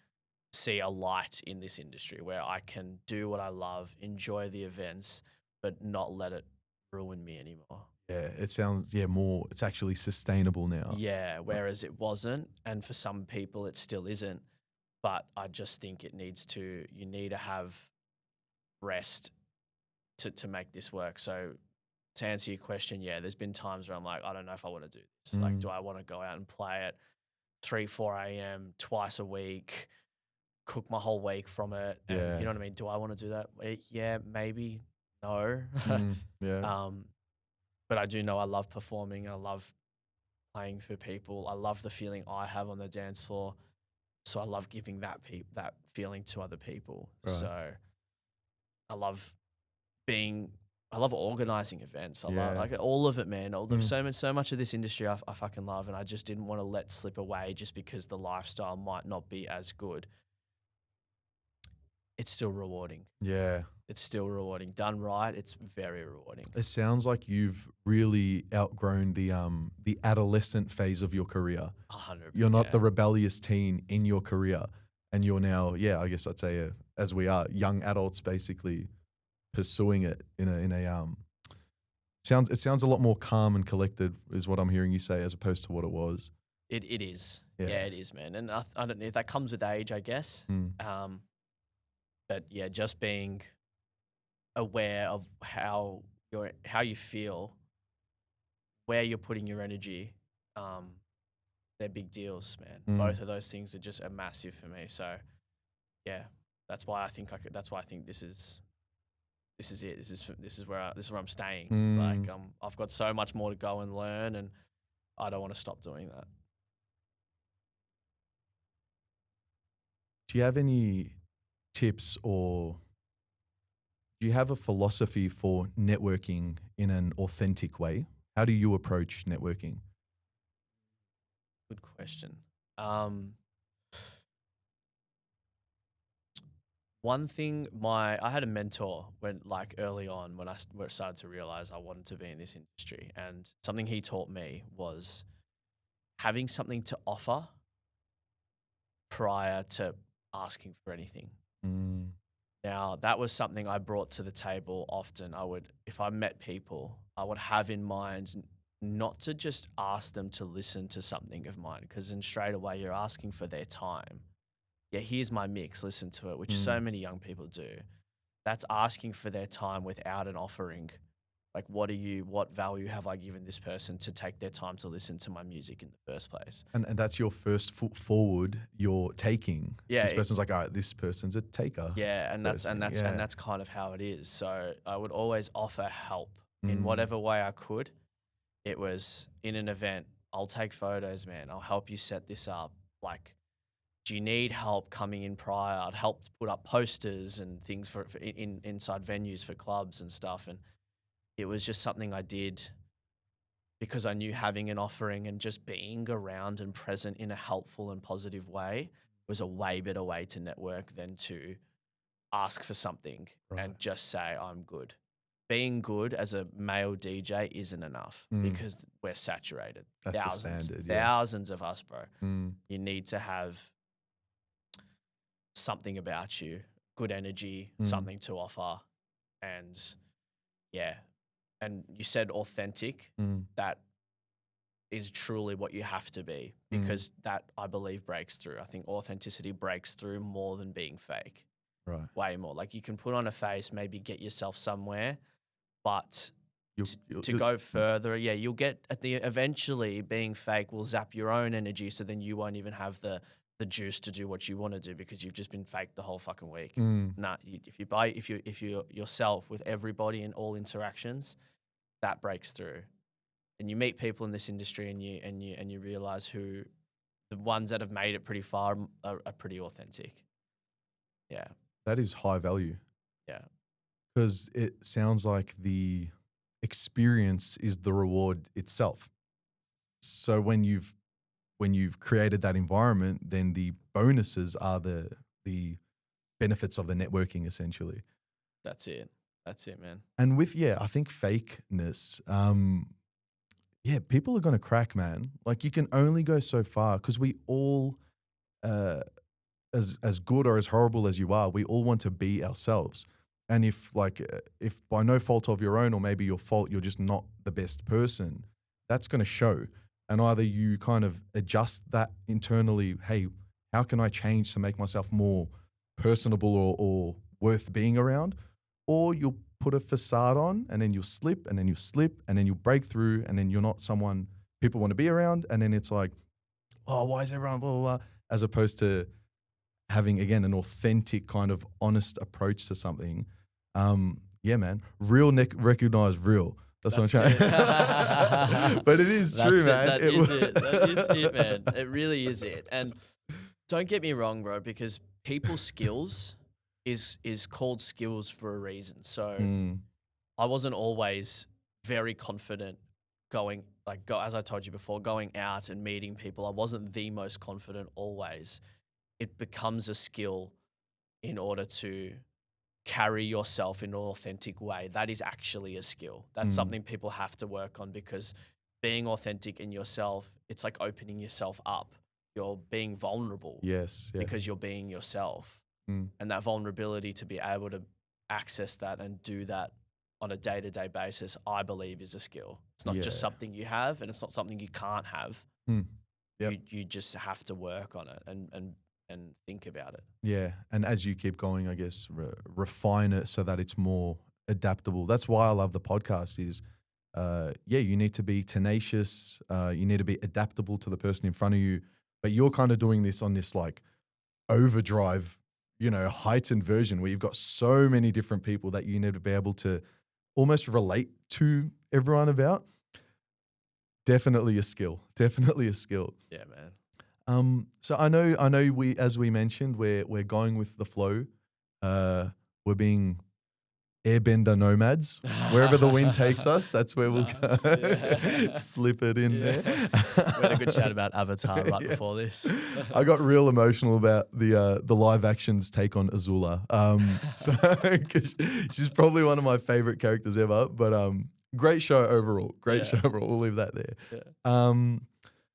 see a light in this industry where I can do what I love, enjoy the events, but not let it ruin me anymore. Yeah, it sounds, more, it's actually sustainable now. Yeah, whereas it wasn't, and for some people it still isn't. But I just think you need to have rest to make this work. So to answer your question, yeah, there's been times where I'm like, I don't know if I want to do this. Like, do I want to go out and play at 3, 4 a.m. twice a week, cook my whole week from it? And you know what I mean? Do I want to do that? Yeah, maybe. No. Yeah. But I do know I love performing. I love playing for people. I love the feeling I have on the dance floor. So I love giving that feeling to other people. Right. So I love organizing events. I love like all of it, man. So much of this industry I fucking love, and I just didn't want to let slip away just because the lifestyle might not be as good. It's still rewarding. Yeah. It's still rewarding. Done right, it's very rewarding. It sounds like you've really outgrown the adolescent phase of your career. 100%. You're not the rebellious teen in your career, and you're now, I guess I'd say, as we are, young adults basically pursuing it in a it sounds a lot more calm and collected, is what I'm hearing you say, as opposed to what it was. It is. Yeah, it is, man. And I don't know if that comes with age, I guess. But yeah, just being aware of how you feel, where you're putting your energy, they're big deals, man. Both of those things are just massive for me. So yeah, that's why I think that's why I think this is it. This is where I'm staying. Like I've got so much more to go and learn, and I don't want to stop doing that. Do you have any tips, or do you have a philosophy for networking in an authentic way? How do you approach networking? Good question. One thing, I had a mentor when, like, early on when started to realize I wanted to be in this industry, and something he taught me was having something to offer prior to asking for anything. Mm. Now, that was something I brought to the table often. If I met people, I would have in mind not to just ask them to listen to something of mine, because then straight away you're asking for their time. Yeah, here's my mix, listen to it, which so many young people do. That's asking for their time without an offering. Like, what value have I given this person to take their time to listen to my music in the first place? And that's your first foot forward you're taking. Yeah, This person's like, all right, this person's a taker. yeah, and that's Yeah. that's kind of how it is. So I would always offer help in Mm. whatever way I could. It was in an event, I'll take photos, man. I'll help you set this up. Like, do you need help coming in prior? I'd help put up posters and things for inside venues for clubs and stuff. And it was just something I did because I knew having an offering and just being around and present in a helpful and positive way was a way better way to network than to ask for something and just say, I'm good. Being good as a male DJ isn't enough because we're saturated. That's the standard, yeah. Thousands of us, bro. You need to have something about you, good energy, something to offer. And yeah. And you said authentic. That is truly what you have to be, because that, I believe, breaks through. I think authenticity breaks through more than being fake. Right. Way more. Like, you can put on a face, maybe get yourself somewhere, but to go further, yeah, you'll get eventually being fake will zap your own energy, so then you won't even have the juice to do what you want to do because you've just been fake the whole fucking week. Nah, if you're yourself with everybody in all interactions, that breaks through. And you meet people in this industry and you realize who the ones that have made it pretty far are pretty authentic. Yeah. That is high value. Yeah. Because it sounds like the experience is the reward itself. So when you've created that environment, then the bonuses are the benefits of the networking, essentially. That's it, man. And I think fakeness, people are going to crack, man. Like, you can only go so far, because we all, as good or as horrible as you are, we all want to be ourselves. And if by no fault of your own, or maybe your fault, you're just not the best person, that's going to show. And either you kind of adjust that internally, hey, how can I change to make myself more personable or worth being around? Or you'll put a facade on, and then you'll slip, and then you'll slip, and then you'll break through, and then you're not someone people want to be around. And then it's like, oh, why is everyone blah, blah, blah? As opposed to having, again, an authentic kind of honest approach to something. Yeah, man. Real recognize real. That's what I'm trying. But it is true, man. That is it, man. It really is it. And don't get me wrong, bro, because people skills is called skills for a reason. So I wasn't always very confident as I told you before, going out and meeting people. I wasn't the most confident always. It becomes a skill in order to carry yourself in an authentic way. That is actually a skill. That's something people have to work on, because being authentic in yourself, it's like opening yourself up. You're being vulnerable. Yes. Yeah. Because you're being yourself. And that vulnerability, to be able to access that and do that on a day-to-day basis, I believe is a skill. It's not just something you have, and it's not something you can't have. Yep. You just have to work on it and think about it. Yeah. And as you keep going, I guess, refine it so that it's more adaptable. That's why I love the podcast is, you need to be tenacious. You need to be adaptable to the person in front of you. But you're kind of doing this on this like overdrive, heightened version where you've got so many different people that you need to be able to almost relate to everyone about. Definitely a skill. Yeah, man. So I know we, as we mentioned, we're going with the flow. We're being airbender nomads. Wherever the wind takes us, that's where we'll go. Nice, yeah. Slip it in there. We had a good chat about Avatar right Yeah. before this. I got real emotional about the live actions take on Azula. So 'cause she's probably one of my favorite characters ever. But great show overall. Great show overall. We'll leave that there. Yeah.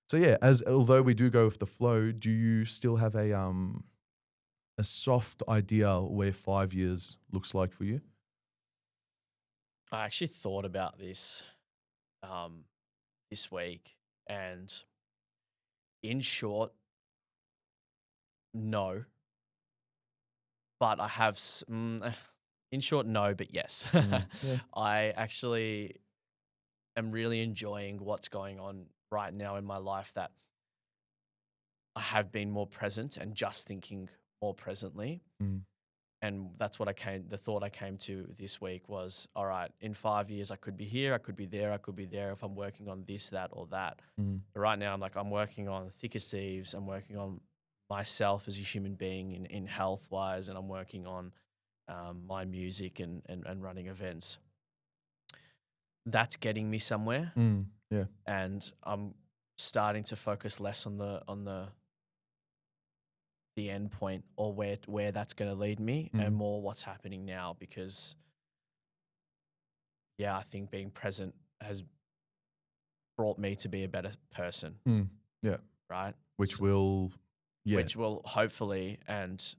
So yeah, although we do go with the flow, do you still have a soft idea where 5 years looks like for you? I actually thought about this this week, and in short, no. But I have, in short, no, but yes. Yeah. I actually am really enjoying what's going on right now in my life, that I have been more present and just thinking more presently. Mm. And that's what the thought I came to this week was, all right, in 5 years, I could be here, I could be there, I could be there if I'm working on this, that, or that. Mm. But right now, I'm working on Thick as Thieves, I'm working on myself as a human being in health wise, and I'm working on my music and running events. That's getting me somewhere, Yeah. and I'm starting to focus less on the end point, or where that's going to lead me, and more what's happening now, because I think being present has brought me to be a better person. Yeah. Right. Which will hopefully, and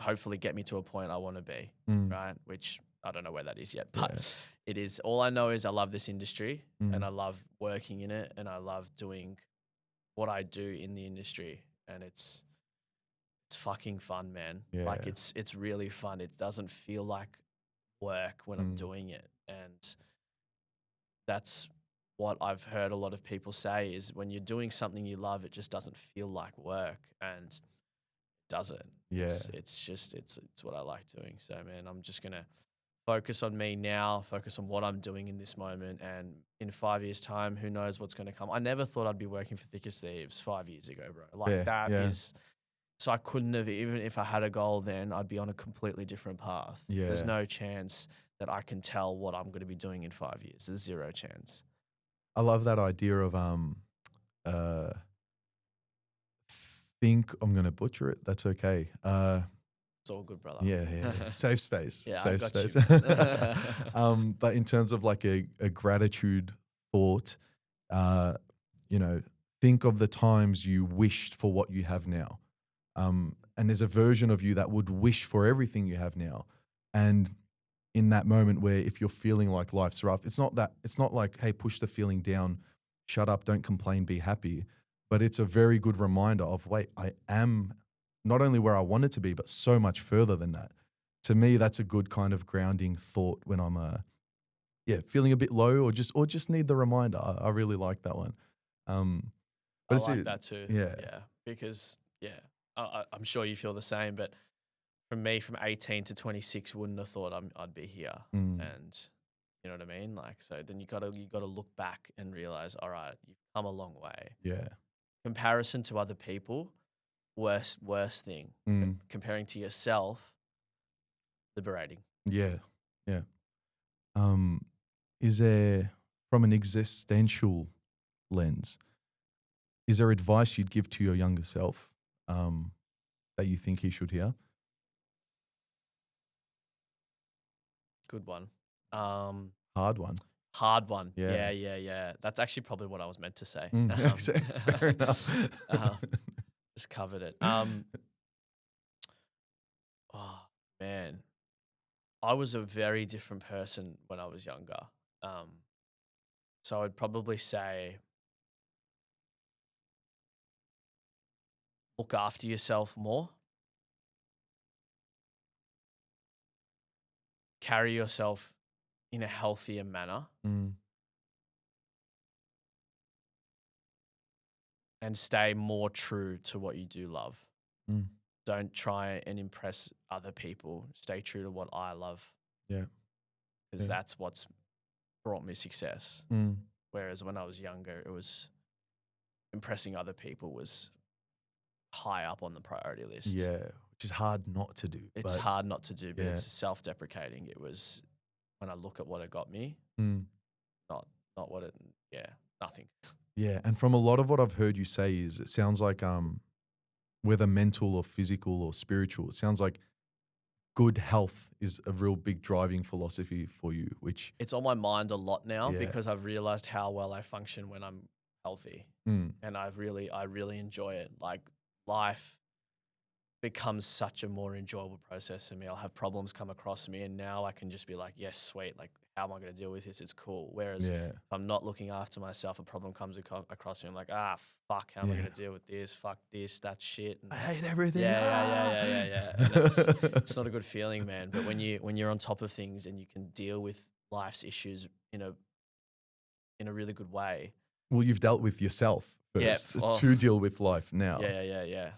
hopefully get me to a point I want to be. Right. Which I don't know where that is yet, but it is. All I know is I love this industry, and I love working in it, and I love doing what I do in the industry, and it's fucking fun, man. Yeah. Like it's really fun. It doesn't feel like work when I'm doing it, and that's what I've heard a lot of people say is when you're doing something you love, it just doesn't feel like work, and it doesn't. Yeah. It's just it's what I like doing. So man, I'm just gonna focus on me now, focus on what I'm doing in this moment, and in 5 years' time, who knows what's gonna come. I never thought I'd be working for Thick as Thieves 5 years ago, bro. Like that is. So I couldn't have, even if I had a goal then, I'd be on a completely different path. Yeah. There's no chance that I can tell what I'm going to be doing in 5 years. There's zero chance. I love that idea of think I'm gonna butcher it. That's okay. It's all good, brother. Yeah. Safe space. Yeah, Safe I got space. you. But in terms of like a gratitude thought, think of the times you wished for what you have now. And there's a version of you that would wish for everything you have now. And in that moment where if you're feeling like life's rough, it's not like, hey, push the feeling down, shut up, don't complain, be happy. But it's a very good reminder of, wait, I am not only where I wanted to be, but so much further than that. To me, that's a good kind of grounding thought when I'm feeling a bit low or just need the reminder. I really like that one. I like that too. Yeah. Yeah. Because, I'm sure you feel the same, but for me, from 18 to 26, wouldn't have thought I'd be here. And you know what I mean? Like, so then you gotta look back and realize, all right, you've come a long way. Yeah. Comparison to other people, worst thing. Comparing to yourself, liberating. Yeah. Yeah. Is there, from an existential lens, is there advice you'd give to your younger self that you think he should hear? Good one. Hard one. Hard one. Yeah. Yeah. That's actually probably what I was meant to say. Fair enough. Just covered it. Oh man, I was a very different person when I was younger. So I'd probably say, look after yourself more. Carry yourself in a healthier manner, and stay more true to what you do love. Don't try and impress other people. Stay true to what I love. Yeah. Because that's what's brought me success. Whereas when I was younger, it was impressing other people was high up on the priority list. Yeah, which is hard not to do. It's but hard not to do, but yeah. it's self-deprecating. It was when I look at what it got me, Mm. not what it. Yeah, nothing. Yeah, and from a lot of what I've heard you say is it sounds like whether mental or physical or spiritual, it sounds like good health is a real big driving philosophy for you, which It's on my mind a lot now Yeah. because I've realized how well I function when I'm healthy, mm, and I really enjoy it. Like life becomes such a more enjoyable process for me. I'll have problems come across me, and now I can just be like, yes, sweet. Like, how am I going to deal with this? It's cool. Whereas yeah, if I'm not looking after myself, a problem comes across me. I'm like, fuck, how am I Yeah. going to deal with this? Fuck this, that shit. And I hate everything. yeah. And it's not a good feeling, man. But when you're on top of things and you can deal with life's issues in a really good way. Well, you've dealt with yourself Yeah, first oh. to deal with life now. Yeah.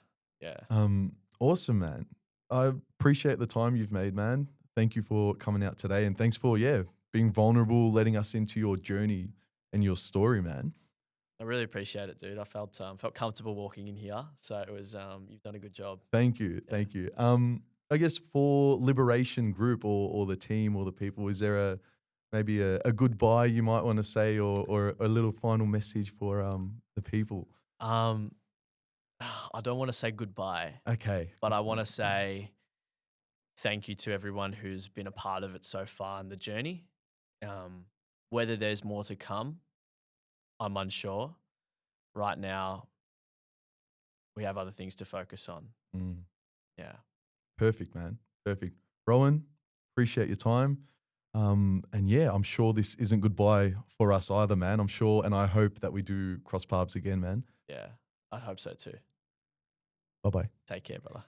Awesome, man. I appreciate the time you've made, man. Thank you for coming out today, and thanks for being vulnerable, letting us into your journey and your story, man. I really appreciate it, dude. I felt comfortable walking in here, so it was you've done a good job. Thank you, thank you. I guess for Liberation Group or the team or the people, is there maybe a goodbye you might want to say, or a little final message for the people? I don't want to say goodbye, Okay, but I want to say thank you to everyone who's been a part of it so far in the journey. Whether there's more to come, I'm unsure. Right now, we have other things to focus on. Mm. Yeah. Perfect, man. Perfect. Rohan, appreciate your time. And yeah, I'm sure this isn't goodbye for us either, man. I'm sure, and I hope that we do cross paths again, man. Yeah. I hope so too. Bye-bye. Take care, brother.